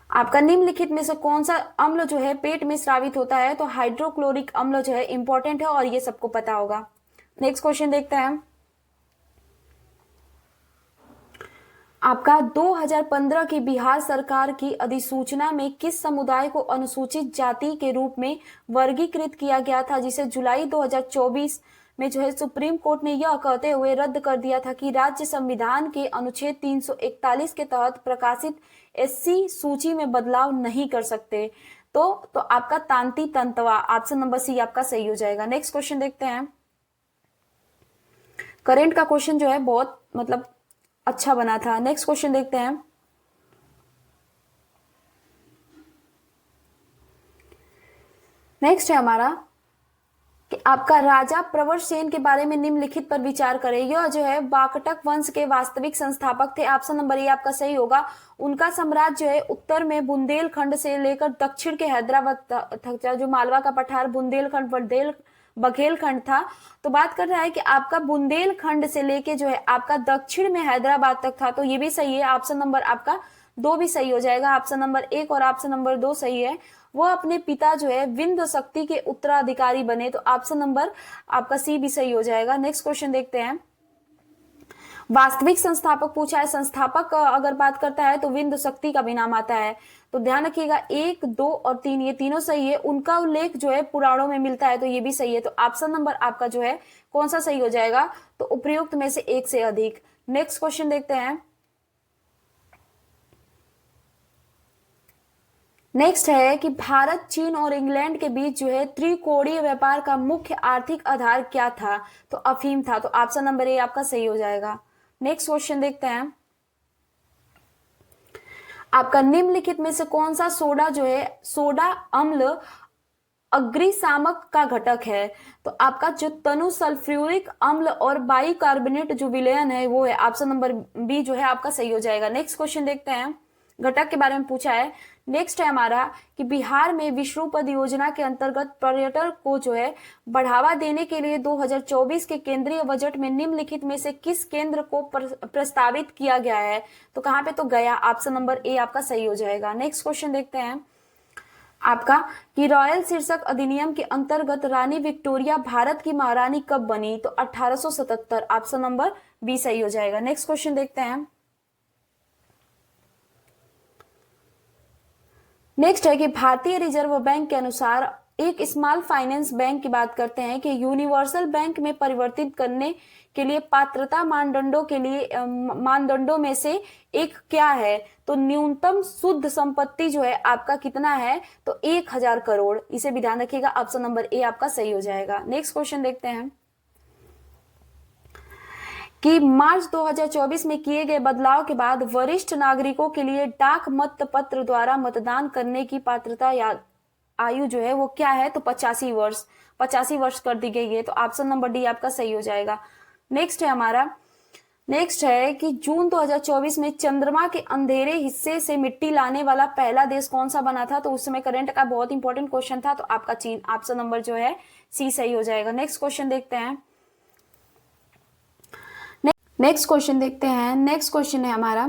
आपका निम्नलिखित में से कौन सा अम्ल जो है पेट में स्रावित होता है, तो हाइड्रोक्लोरिक अम्ल जो है इंपॉर्टेंट है और ये सबको पता होगा। नेक्स्ट क्वेश्चन देखते हैं। आपका 2015 की बिहार सरकार की अधिसूचना में किस समुदाय को अनुसूचित जाति के रूप में वर्गीकृत किया गया था, जिसे जुलाई 2024 में जो है सुप्रीम कोर्ट ने यह कहते हुए रद्द कर दिया था कि राज्य संविधान के अनुच्छेद 341 के तहत प्रकाशित SC सूची में बदलाव नहीं कर सकते, तो आपका तांती तंतवा, ऑप्शन नंबर सी आपका सही हो जाएगा। नेक्स्ट क्वेश्चन देखते हैं। करेंट का क्वेश्चन जो है बहुत मतलब अच्छा बना था। नेक्स्ट क्वेश्चन देखते हैं। नेक्स्ट है हमारा कि आपका राजा प्रवर सेन के बारे में निम्नलिखित पर विचार करें। यह जो है वाकटक वंश के वास्तविक संस्थापक थे, ऑप्शन नंबर ए आपका सही होगा। उनका साम्राज्य जो है उत्तर में बुंदेलखंड से लेकर दक्षिण के हैदराबाद तक, जो मालवा का पठार बुंदेलखंड बघेलखंड था, तो बात कर रहा है कि आपका बुंदेलखंड से लेके जो है आपका दक्षिण में हैदराबाद तक था, तो ये भी सही है। ऑप्शन नंबर आपका 2 भी सही हो जाएगा। ऑप्शन नंबर 1 और ऑप्शन नंबर 2 सही है। वो अपने पिता जो है विंध्य शक्ति के उत्तराधिकारी बने, तो ऑप्शन नंबर आपका सी भी सही हो जाएगा। नेक्स्ट क्वेश्चन देखते हैं। वास्तविक संस्थापक पूछा है, संस्थापक अगर बात करता है तो विंध्य शक्ति का भी नाम आता है, तो ध्यान रखिएगा 1, 2 और 3 ये तीनों सही है। उनका उल्लेख जो है पुराणों में मिलता है, तो ये भी सही है। तो ऑप्शन नंबर आपका जो है कौन सा सही हो जाएगा, तो उपयुक्त में से एक से अधिक। नेक्स्ट क्वेश्चन देखते हैं। नेक्स्ट है कि भारत, चीन और इंग्लैंड के बीच जो है त्रिकोणीय व्यापार का मुख्य आर्थिक आधार क्या था, तो अफीम था, तो ऑप्शन नंबर ए आपका सही हो जाएगा। नेक्स्ट क्वेश्चन देखते हैं। आपका निम्नलिखित में से कौन सा सोडा जो है सोडा अम्ल अग्निशामक का घटक है, तो आपका जो तनु सल्फ्यूरिक अम्ल और बाइकार्बोनेट जो विलयन है वो है, ऑप्शन नंबर बी जो है आपका सही हो जाएगा। नेक्स्ट क्वेश्चन देखते हैं। घटक के बारे में पूछा है। नेक्स्ट है हमारा कि बिहार में विश्वपद योजना के अंतर्गत पर्यटन को जो है बढ़ावा देने के लिए 2024 के केंद्रीय बजट में निम्नलिखित में से किस केंद्र को प्रस्तावित किया गया है, तो कहां पे, तो गया, ऑप्शन नंबर ए आपका सही हो जाएगा। नेक्स्ट क्वेश्चन देखते हैं। आपका कि रॉयल शीर्षक अधिनियम के अंतर्गत रानी विक्टोरिया भारत की महारानी कब बनी? तो 1877। ऑप्शन नंबर बी सही हो जाएगा। नेक्स्ट क्वेश्चन देखते हैं। नेक्स्ट है कि भारतीय रिजर्व बैंक के अनुसार एक स्मॉल फाइनेंस बैंक की बात करते हैं कि यूनिवर्सल बैंक में परिवर्तित करने के लिए पात्रता मानदंडों के लिए मानदंडों में से एक क्या है? तो न्यूनतम शुद्ध संपत्ति जो है आपका कितना है? तो 1000 करोड़। इसे भी ध्यान रखिएगा। ऑप्शन नंबर ए आपका सही हो जाएगा। नेक्स्ट क्वेश्चन देखते हैं कि मार्च 2024 में किए गए बदलाव के बाद वरिष्ठ नागरिकों के लिए डाक मत पत्र द्वारा मतदान करने की पात्रता या आयु जो है वो क्या है? तो 85 वर्ष। 85 वर्ष कर दी गई है। तो ऑप्शन नंबर डी आपका सही हो जाएगा। नेक्स्ट है कि जून 2024 में चंद्रमा के अंधेरे हिस्से से मिट्टी लाने वाला पहला देश कौन सा बना था? तो उस समय करंट का बहुत इंपॉर्टेंट क्वेश्चन था। तो आपका चीन। ऑप्शन नंबर जो है सी सही हो जाएगा। नेक्स्ट क्वेश्चन देखते हैं। नेक्स्ट क्वेश्चन है हमारा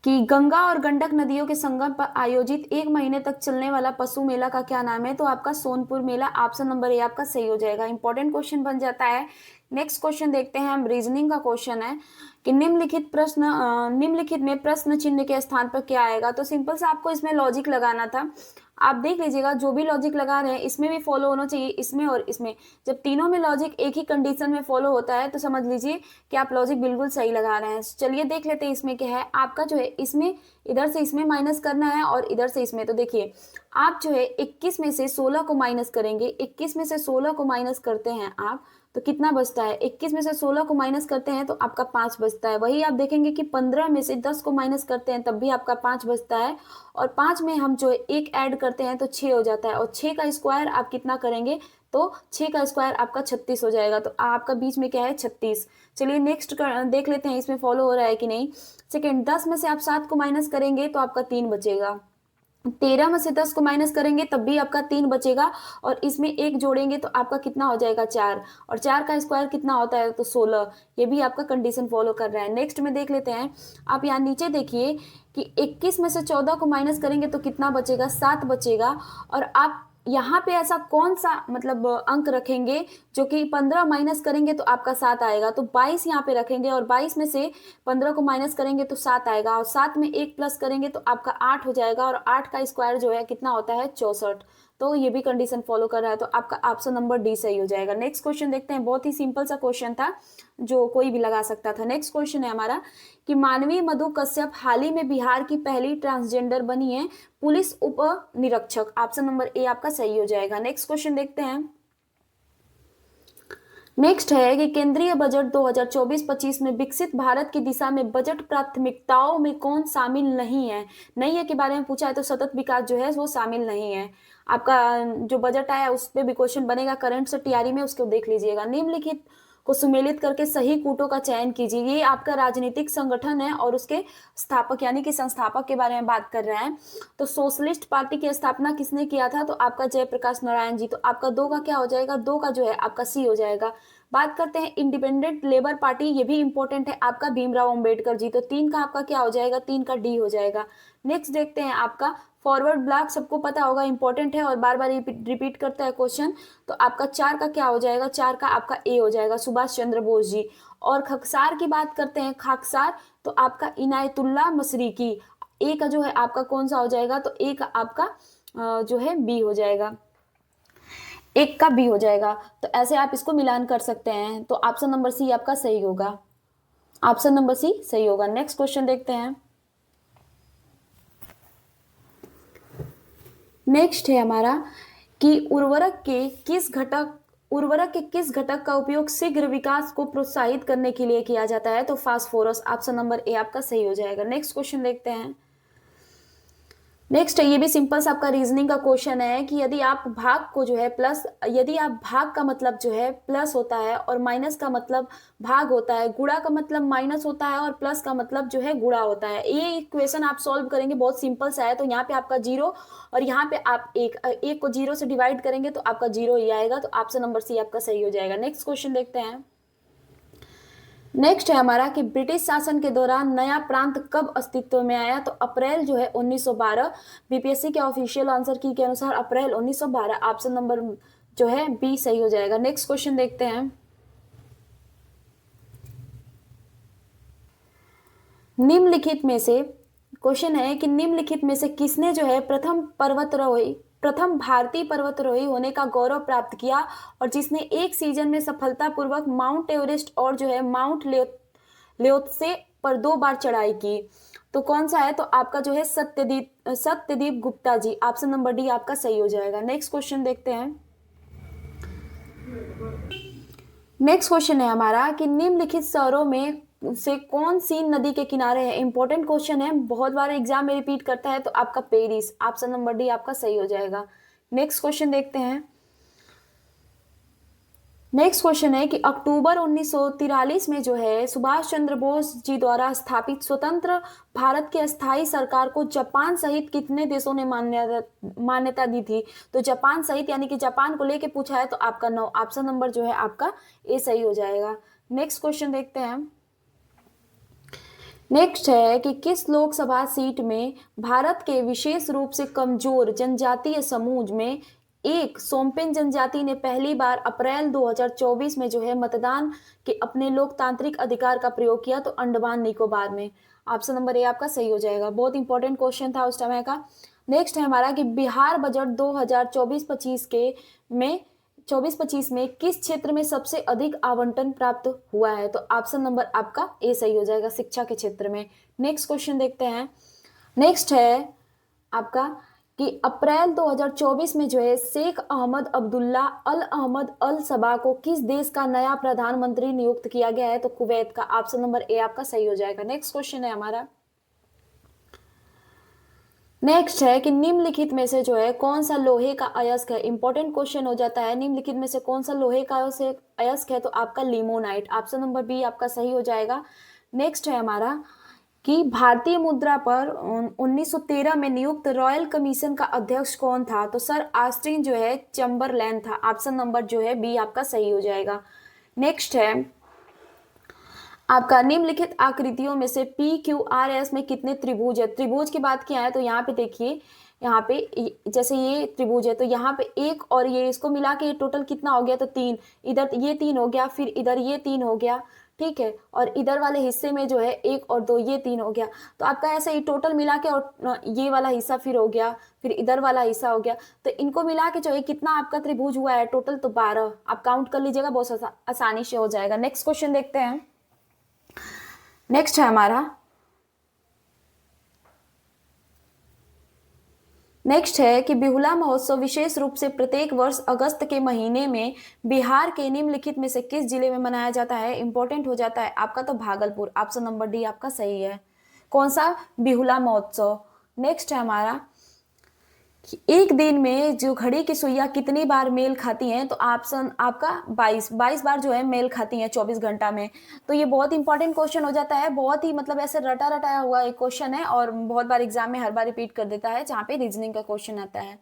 कि गंगा और गंडक नदियों के संगम पर आयोजित 1 महीने तक चलने वाला पशु मेला का क्या नाम है? तो आपका सोनपुर मेला। ऑप्शन नंबर ए आपका सही हो जाएगा। इंपॉर्टेंट क्वेश्चन बन जाता है। नेक्स्ट क्वेश्चन देखते हैं हम। रीजनिंग का क्वेश्चन है कि निम्नलिखित में प्रश्न चिन्ह के स्थान पर क्या आएगा? तो सिंपल से आपको इसमें लॉजिक लगाना था। आप देख लीजिएगा, जो भी लॉजिक लगा रहे हैं इसमें भी फॉलो होना चाहिए, इसमें और इसमें। जब तीनों में लॉजिक एक ही कंडीशन में फॉलो होता है तो समझ लीजिए कि आप लॉजिक बिल्कुल सही लगा रहे हैं। चलिए देख लेते हैं इसमें क्या है। आपका जो है इसमें इधर से इसमें माइनस करना है और इधर से इसमें। तो देखिए आप जो है 21 में से 16 को माइनस करेंगे। 21 में से 16 को माइनस करते हैं आप तो कितना बचता है? 21 में से 16 को माइनस करते हैं तो आपका 5 बचता है। वही आप देखेंगे कि 15 में से 10 को माइनस करते हैं तब भी आपका 5 बचता है। और 5 में हम जो है 1 ऐड करते हैं तो 6 हो जाता है। और 6 का स्क्वायर आप कितना करेंगे? तो 6 का स्क्वायर आपका 36 हो जाएगा। तो आपका बीच में क्या है? 36। चलिए नेक्स्ट देख लेते हैं इसमें फॉलो हो रहा है कि नहीं। सेकेंड, 10 में से आप 7 को माइनस करेंगे तो आपका 3 बचेगा। 13 में से 10 को माइनस करेंगे तब भी आपका 3 बचेगा। और इसमें 1 जोड़ेंगे तो आपका कितना हो जाएगा? 4। और 4 का स्क्वायर कितना होता है? तो 16। ये भी आपका कंडीशन फॉलो कर रहा है। नेक्स्ट में देख लेते हैं। आप यहाँ नीचे देखिए कि 21 में से 14 को माइनस करेंगे तो कितना बचेगा? 7 बचेगा। और आप यहाँ पे ऐसा कौन सा मतलब अंक रखेंगे जो कि 15 माइनस करेंगे तो आपका 7 आएगा? तो 22 यहाँ पे रखेंगे और 22 में से 15 को माइनस करेंगे तो 7 आएगा। और 7 में 1 प्लस करेंगे तो आपका 8 हो जाएगा। और 8 का स्क्वायर जो है कितना होता है? 64। तो ये भी कंडीशन फॉलो कर रहा है। तो आपका ऑप्शन नंबर डी सही हो जाएगा। नेक्स्ट क्वेश्चन देखते हैं। बहुत ही सिंपल सा क्वेश्चन था जो कोई भी लगा सकता था। नेक्स्ट क्वेश्चन है हमारा कि मानवी मधु कश्यप हाल ही में बिहार की पहली ट्रांसजेंडर बनी है पुलिस उप निरीक्षक। ऑप्शन नंबर ए आपका सही हो जाएगा। नेक्स्ट क्वेश्चन देखते हैं। नेक्स्ट है कि केंद्रीय बजट 2024-25 में विकसित भारत की दिशा में बजट प्राथमिकताओं में कौन शामिल नहीं है? नहीं है के बारे में पूछा है तो सतत विकास जो है वो शामिल नहीं है। आपका जो बजट आया उस पर भी क्वेश्चन बनेगा करंट से टीआरई में, उसको देख लीजिएगा। निम्नलिखित को सुमेलित करके सही कूटों का चयन कीजिए। ये आपका राजनीतिक संगठन है और उसके स्थापक यानी कि संस्थापक के बारे में बात कर रहे हैं। तो सोशलिस्ट पार्टी की स्थापना किसने किया था? तो आपका जयप्रकाश नारायण जी। तो आपका 2 का क्या हो जाएगा? 2 का जो है आपका सी हो जाएगा। बात करते हैं इंडिपेंडेंट लेबर पार्टी, ये भी इंपॉर्टेंट है, आपका भीमराव अंबेडकर जी। तो 3 का आपका क्या हो जाएगा? 3 का डी हो जाएगा। नेक्स्ट देखते हैं आपका फॉरवर्ड ब्लॉक, सबको पता होगा इंपॉर्टेंट है और बार बार रिपीट करता है क्वेश्चन। तो आपका 4 का क्या हो जाएगा? 4 का आपका ए हो जाएगा, सुभाष चंद्र बोस जी। और खकसार की बात करते हैं, खाकसार, तो आपका इनायतुल्ला मशरिकी। ए का जो है आपका कौन सा हो जाएगा? तो ए का आपका जो है बी हो जाएगा। 1 का बी हो जाएगा। तो ऐसे आप इसको मिलान कर सकते हैं। तो ऑप्शन नंबर सी आपका सही होगा। ऑप्शन नंबर सी सही होगा। नेक्स्ट क्वेश्चन देखते हैं। नेक्स्ट है हमारा कि उर्वरक के किस घटक का उपयोग शीघ्र विकास को प्रोत्साहित करने के लिए किया जाता है? तो फास्फोरस। ऑप्शन नंबर ए आपका सही हो जाएगा। नेक्स्ट क्वेश्चन देखते हैं। नेक्स्ट है, ये भी सिंपल सा आपका रीजनिंग का क्वेश्चन है कि यदि आप भाग का मतलब जो है प्लस होता है और माइनस का मतलब भाग होता है, गुणा का मतलब माइनस होता है और प्लस का मतलब जो है गुणा होता है। ये इक्वेशन आप सॉल्व करेंगे, बहुत सिंपल सा है। तो यहाँ पे आपका 0 और यहाँ पे आप एक को 0 से डिवाइड करेंगे तो आपका 0 ही आएगा। तो ऑप्शन नंबर सी आपका सही हो जाएगा। नेक्स्ट क्वेश्चन देखते हैं। नेक्स्ट है हमारा कि ब्रिटिश शासन के दौरान नया प्रांत कब अस्तित्व में आया, तो अप्रैल जो है 1912। बीपीएससी के ऑफिशियल आंसर की के अनुसार अप्रैल 1912 ऑप्शन नंबर जो है बी सही हो जाएगा। नेक्स्ट क्वेश्चन देखते हैं। निम्नलिखित में से क्वेश्चन है कि निम्नलिखित में से किसने जो है प्रथम भारतीय पर्वतारोही होने का गौरव प्राप्त किया और जिसने एक सीजन में सफलतापूर्वक माउंट एवरेस्ट और जो है माउंट ल्योत्से पर 2 बार चढ़ाई की। तो कौन सा है, तो आपका जो है Satyadeep Gupta ji, option number D आपका सही हो जाएगा। नेक्स्ट क्वेश्चन देखते हैं। नेक्स्ट क्वेश्चन है हमारा कि निम्नलिखित शहरों में से कौन सी नदी के किनारे है। इंपॉर्टेंट क्वेश्चन है, बहुत बार एग्जाम में रिपीट करता है, तो आपका पेरिस, ऑप्शन नंबर डी आपका सही हो जाएगा। नेक्स्ट क्वेश्चन देखते हैं। नेक्स्ट क्वेश्चन है कि अक्टूबर 1943 में जो है सुभाष चंद्र बोस जी द्वारा स्थापित स्वतंत्र भारत के अस्थायी सरकार को जापान सहित कितने देशों ने मान्यता दी थी। तो जापान सहित यानी कि जापान को लेके पूछा है, तो आपका 9 ऑप्शन नंबर जो है आपका ए सही हो जाएगा। नेक्स्ट क्वेश्चन देखते हैं। नेक्स्ट है कि किस लोकसभा सीट में भारत के विशेष रूप से कमजोर जनजातीय समूह में एक सोम्पेन जनजाति ने पहली बार अप्रैल 2024 में जो है मतदान के अपने लोकतांत्रिक अधिकार का प्रयोग किया, तो अंडमान निकोबार में। ऑप्शन नंबर ए आपका सही हो जाएगा। बहुत इंपॉर्टेंट क्वेश्चन था उस समय का। नेक्स्ट है हमारा कि बिहार बजट 2024-25 के में 24-25 में किस क्षेत्र में सबसे अधिक आवंटन प्राप्त हुआ है, तो ऑप्शन नंबर आपका ए सही हो जाएगा, शिक्षा के क्षेत्र में। नेक्स्ट क्वेश्चन देखते हैं। नेक्स्ट है आपका कि अप्रैल 2024 में जो है शेख अहमद अब्दुल्ला अल अहमद अल सबा को किस देश का नया प्रधानमंत्री नियुक्त किया गया है, तो कुवैत का, ऑप्शन नंबर ए आपका सही हो जाएगा। नेक्स्ट क्वेश्चन है हमारा। नेक्स्ट है कि निम्नलिखित में से जो है कौन सा लोहे का अयस्क है। इंपॉर्टेंट क्वेश्चन हो जाता है, निम्नलिखित में से कौन सा लोहे का अयस्क है, तो आपका लिमोनाइट, ऑप्शन नंबर बी आपका सही हो जाएगा। नेक्स्ट है हमारा कि भारतीय मुद्रा पर 1913 में नियुक्त रॉयल कमीशन का अध्यक्ष कौन था, तो सर ऑस्टिन जो है चैम्बरलैन था, ऑप्शन नंबर जो है बी आपका सही हो जाएगा। नेक्स्ट है आपका निम्नलिखित आकृतियों में से पी क्यू आर एस में कितने त्रिभुज है। त्रिभुज की बात किया है तो यहाँ पे देखिए, यहाँ पे जैसे ये त्रिभुज है तो यहाँ पे एक और ये इसको मिला के ये टोटल कितना हो गया, तो 3, इधर ये 3 हो गया, फिर इधर ये 3 हो गया, ठीक है, और इधर वाले हिस्से में जो है 1 और 2 ये 3 हो गया। तो आपका ऐसे ही टोटल मिला के और ये वाला हिस्सा फिर हो गया, फिर इधर वाला हिस्सा हो गया, तो इनको मिला के जो है कितना आपका त्रिभुज हुआ है टोटल, तो 12 आप काउंट कर लीजिएगा, बहुत आसानी से हो जाएगा। नेक्स्ट क्वेश्चन देखते हैं। नेक्स्ट है हमारा, नेक्स्ट है कि बिहुला महोत्सव विशेष रूप से प्रत्येक वर्ष अगस्त के महीने में बिहार के निम्नलिखित में से किस जिले में मनाया जाता है। इंपॉर्टेंट हो जाता है आपका, तो भागलपुर, ऑप्शन नंबर डी आपका सही है। कौन सा, बिहुला महोत्सव। नेक्स्ट है हमारा एक दिन में जो घड़ी की सुइयां कितनी बार मेल खाती हैं, तो ऑप्शन आपका 22 बार जो है मेल खाती हैं 24 घंटा में। तो ये बहुत इंपॉर्टेंट क्वेश्चन हो जाता है, बहुत ही मतलब ऐसे रटा रटाया हुआ एक क्वेश्चन है और बहुत बार एग्जाम में हर बार रिपीट कर देता है जहाँ पे रीजनिंग का क्वेश्चन आता है।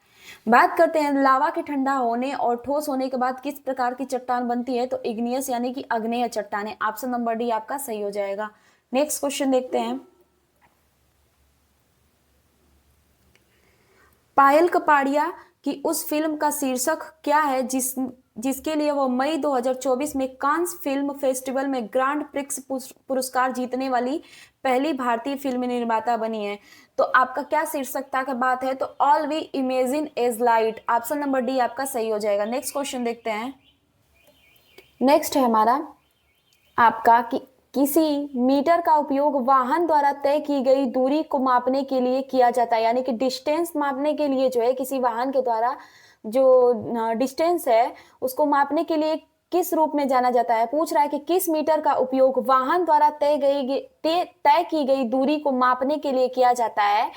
बात करते हैं लावा के ठंडा होने और ठोस होने के बाद किस प्रकार की चट्टान बनती है, तो इग्नियस यानी कि आग्नेय चट्टानें, ऑप्शन नंबर डी आपका सही हो जाएगा। नेक्स्ट क्वेश्चन देखते हैं। पायल कपाड़िया की उस फिल्म का शीर्षक क्या है जिसके लिए वो मई 2024 में कांस फिल्म फेस्टिवल में ग्रांड प्रिक्स पुरस्कार जीतने वाली पहली भारतीय फिल्म निर्माता बनी है। तो आपका क्या शीर्षकता का बात है, तो all we imagine is light, option number D आपका सही हो जाएगा। नेक्स्ट क्वेश्चन देखते हैं। नेक्स्ट है हमारा आपका कि किसी मीटर का उपयोग वाहन द्वारा तय की गई दूरी को मापने के लिए किया जाता है, यानी कि डिस्टेंस मापने के लिए जो है किसी वाहन के द्वारा जो डिस्टेंस है उसको मापने के लिए किस रूप में जाना जाता है। पूछ रहा है कि किस मीटर का उपयोग वाहन द्वारा तय की गई दूरी को मापने के लिए किया जाता है,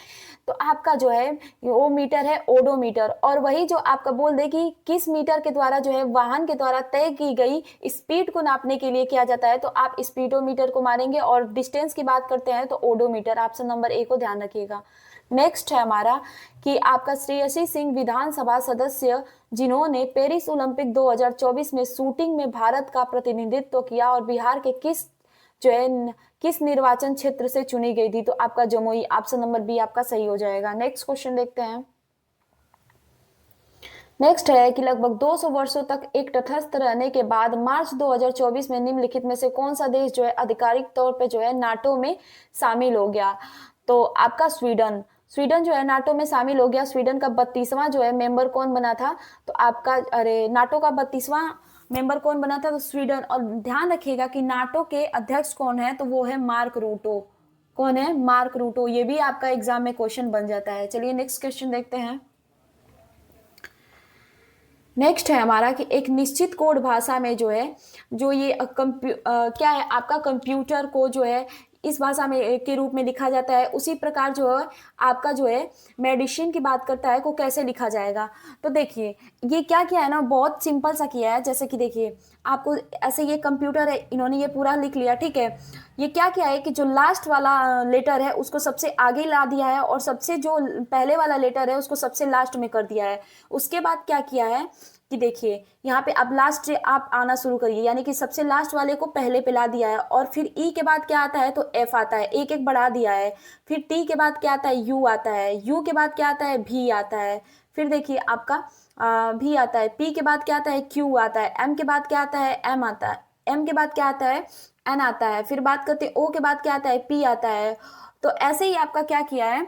तो आपका जो है वो मीटर है ओडोमीटर। और वही जो आपका बोल दे कि किस मीटर के द्वारा जो है वाहन के द्वारा तय की गई स्पीड को नापने के लिए किया जाता है, तो आप स्पीडोमीटर को मारेंगे। और डिस्टेंस की बात करते हैं तो ओडोमीटर, ऑप्शन नंबर ए को ध्यान रखिएगा। नेक्स्ट है हमारा कि आपका श्रेयसी सिंह विधानसभा सदस्य जिन्होंने पेरिस ओलंपिक 2024 में शूटिंग में भारत का प्रतिनिधित्व किया और बिहार के किस जो है किस निर्वाचन क्षेत्र से चुनी गई थी? तो आपका जमुई, ऑप्शन नंबर बी आपका सही हो जाएगा। नेक्स्ट क्वेश्चन देखते हैं। नेक्स्ट है कि लगभग 200 वर्षों तक एक तटस्थ रहने के बाद मार्च 2024 में निम्नलिखित में से कौन सा देश जो है आधिकारिक तौर पे जो है नाटो में शामिल हो गया? तो आपका स्वीडन। स्वीडन जो है नाटो में शामिल हो गया। स्वीडन का 32वां जो है मेंबर कौन बना था? तो आपका नाटो का 32वां मेंबर कौन बना था? तो स्वीडन। और ध्यान रखिएगा कि नाटो के अध्यक्ष कौन है? तो वो है मार्क रूटो। कौन है? मार्क रूटो। ये भी आपका एग्जाम में क्वेश्चन बन जाता है। चलिए नेक्स्ट क्वेश्चन देखते हैं। नेक्स्ट है हमारा कि एक निश्चित कोड भाषा में जो है जो ये क्या है आपका कंप्यूटर को जो है इस भाषा में के रूप में लिखा जाता है, उसी प्रकार जो है आपका जो है मेडिसिन की बात करता है को कैसे लिखा जाएगा? तो देखिए ये क्या किया है ना, बहुत सिंपल सा किया है। जैसे कि देखिए आपको ऐसे ये कंप्यूटर है, इन्होंने ये पूरा लिख लिया, ठीक है। ये क्या किया है कि जो लास्ट वाला लेटर है उसको सबसे आगे ला दिया है और सबसे जो पहले वाला लेटर है उसको सबसे लास्ट में कर दिया है। उसके बाद क्या किया है कि देखिए यहाँ पे अब लास्ट आप आना शुरू करिए, यानी कि सबसे लास्ट वाले को पहले पे ला दिया है। और फिर ई के बाद क्या आता है? तो एफ आता है, एक एक बढ़ा दिया है। फिर टी के बाद क्या आता है? यू आता है। यू के बाद क्या आता है? भी आता है। फिर देखिए आपका भी आता है। पी के बाद क्या आता है? क्यू आता है। एम के बाद क्या आता है? एम आता है। एम के बाद क्या आता है? एन आता है। फिर बात करते हैं ओ के बाद क्या आता है? पी आता है। तो ऐसे ही आपका क्या किया है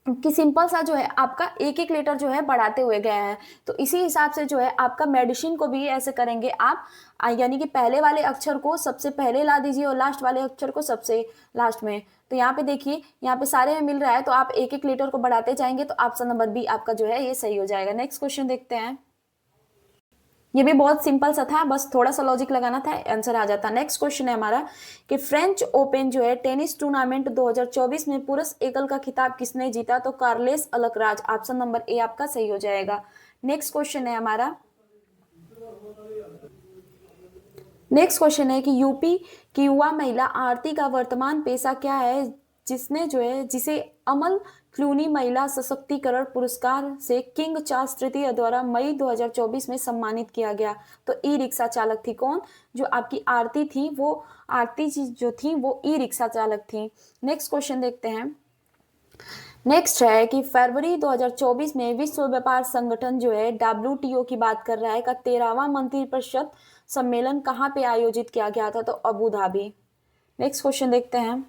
कि सिंपल सा जो है आपका एक एक लेटर जो है बढ़ाते हुए गया है। तो इसी हिसाब से जो है आपका मेडिसिन को भी ऐसे करेंगे आप, यानी कि पहले वाले अक्षर को सबसे पहले ला दीजिए और लास्ट वाले अक्षर को सबसे लास्ट में। तो यहाँ पे देखिए यहाँ पे सारे में मिल रहा है, तो आप एक एक लेटर को बढ़ाते जाएंगे। तो ऑप्शन नंबर बी आपका जो है ये सही हो जाएगा। नेक्स्ट क्वेश्चन देखते हैं। ये भी बहुत सिंपल सा था, बस थोड़ा सा लॉजिक लगाना था, आंसर आ जाता। नेक्स्ट क्वेश्चन है हमारा कि फ्रेंच ओपन जो है टेनिस टूर्नामेंट 2024 में पुरुष एकल का खिताब किसने जीता? तो Carlos Alcaraz. Option number A आपका सही हो जाएगा। नेक्स्ट क्वेश्चन है हमारा। नेक्स्ट क्वेश्चन है कि यूपी की युवा महिला आरती का वर्तमान पेशा क्या है, जिसने जो है जिसे अमल क्लूनी महिला सशक्तिकरण पुरस्कार से किंग चार्ल्स तृतीय द्वारा मई 2024 में सम्मानित किया गया? तो ई रिक्शा चालक थी। कौन? जो आपकी आरती थी, वो आरती जी जो थी वो ई रिक्शा चालक थी। नेक्स्ट क्वेश्चन देखते हैं। नेक्स्ट है कि फरवरी 2024 में विश्व व्यापार संगठन जो है डब्ल्यूटीओ की बात कर रहा है का 13वां मंत्रिपरिषद सम्मेलन कहाँ पे आयोजित किया गया था? तो अबू धाबी। नेक्स्ट क्वेश्चन देखते हैं।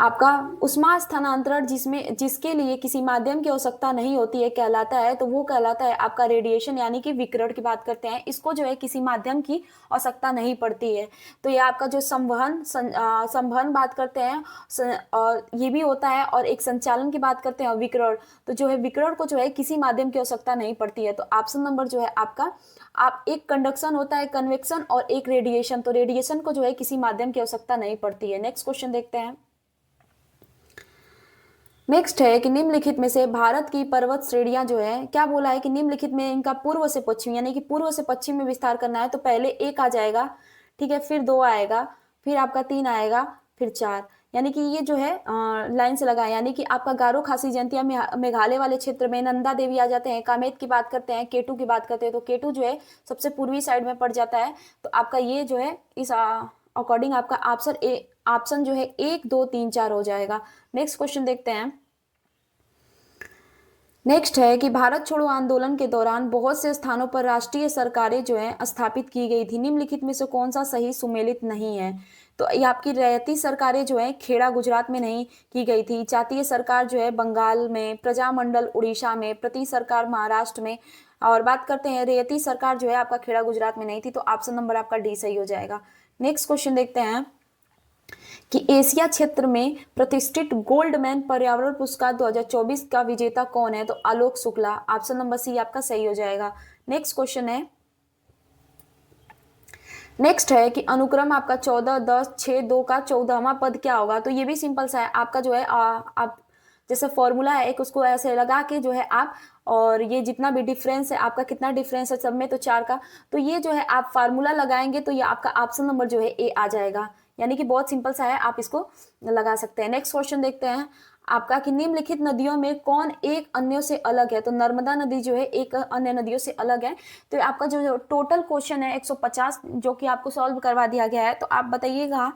आपका उष्मा स्थानांतरण जिसके लिए किसी माध्यम की आवश्यकता नहीं होती है कहलाता है, तो वो कहलाता है आपका रेडिएशन, यानी कि विकिरण की बात करते हैं। इसको जो है किसी माध्यम की आवश्यकता नहीं पड़ती है। तो ये आपका जो संवहन बात करते हैं और ये भी होता है, और एक संचालन की बात करते हैं विकिरण। तो जो है विकिरण को जो है किसी माध्यम की आवश्यकता नहीं पड़ती है। तो ऑप्शन नंबर जो है आपका, आप एक कंडक्शन होता है कन्वेक्शन और एक रेडिएशन, तो रेडिएशन को जो है किसी माध्यम की आवश्यकता नहीं पड़ती है। नेक्स्ट क्वेश्चन देखते हैं। नेक्स्ट है कि निम्नलिखित में से भारत की पर्वत श्रेणियां जो है, क्या बोला है कि निम्नलिखित में इनका पूर्व से पश्चिम, यानी कि पूर्व से पश्चिम में विस्तार करना है। तो पहले एक आ जाएगा, ठीक है, फिर दो आएगा, फिर आपका तीन आएगा, फिर चार। यानी कि ये जो है लाइन से लगाए, यानी कि आपका गारो खासी जयंतिया मेघालय वाले क्षेत्र में नंदा देवी आ जाते हैं। कामेत की बात करते हैं, केटू की बात करते हैं, तो केटू जो है सबसे पूर्वी साइड में पड़ जाता है। तो आपका ये जो है इस अकॉर्डिंग आपका ऑप्शन जो है 1 2 3 4 हो जाएगा। नेक्स्ट क्वेश्चन देखते हैं। नेक्स्ट है कि भारत छोड़ो आंदोलन के दौरान बहुत से स्थानों पर राष्ट्रीय सरकारें जो है स्थापित की गई थी। निम्नलिखित में से कौन सा सही सुमेलित नहीं है? तो ये आपकी रैयती सरकारें जो है खेड़ा गुजरात में नहीं की गई थी, जातीय सरकार जो है बंगाल में, प्रजामंडल उड़ीसा में, प्रति सरकार महाराष्ट्र में, और बात करते हैं रैयती सरकार जो है आपका खेड़ा गुजरात में नहीं थी। तो ऑप्शन नंबर आपका डी सही हो जाएगा। नेक्स्ट क्वेश्चन देखते हैं कि एशिया क्षेत्र में प्रतिष्ठित गोल्डमैन पर्यावरण पुरस्कार 2024 का विजेता कौन है? तो Alok Shukla. Option number C आपका सही हो जाएगा। नेक्स्ट क्वेश्चन है। नेक्स्ट है कि अनुक्रम आपका 14 10 6 2 का 14वां पद क्या होगा? तो ये भी सिंपल सा है आपका जो है आप जैसे फॉर्मूला है एक, उसको ऐसे लगा के जो है आप, और ये जितना भी डिफरेंस है आपका, कितना डिफरेंस है सब में? तो 4 का। तो ये जो है आप फार्मूला लगाएंगे तो ये आपका ऑप्शन नंबर जो है ए आ जाएगा। यानी कि बहुत सिंपल सा है, आप इसको लगा सकते हैं। नेक्स्ट क्वेश्चन देखते हैं। आपका कि निम्नलिखित नदियों में कौन एक अन्यों से अलग है? तो नर्मदा नदी जो है एक अन्य नदियों से अलग है। तो आपका जो टोटल क्वेश्चन है 150 जो कि आपको सॉल्व करवा दिया गया है। तो आप बताइएगा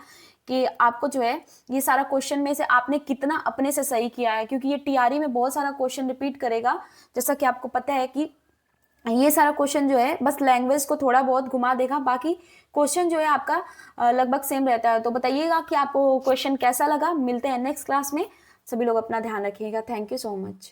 कि आपको जो है ये सारा क्वेश्चन में से आपने कितना अपने से सही किया है, क्योंकि ये टीआरई में बहुत सारा क्वेश्चन रिपीट करेगा। जैसा कि आपको पता है कि ये सारा क्वेश्चन जो है बस लैंग्वेज को थोड़ा बहुत घुमा देगा, बाकी क्वेश्चन जो है आपका लगभग सेम रहता है। तो बताइएगा कि आपको क्वेश्चन कैसा लगा। मिलते हैं नेक्स्ट क्लास में। सभी लोग अपना ध्यान रखिएगा। Thank you so much.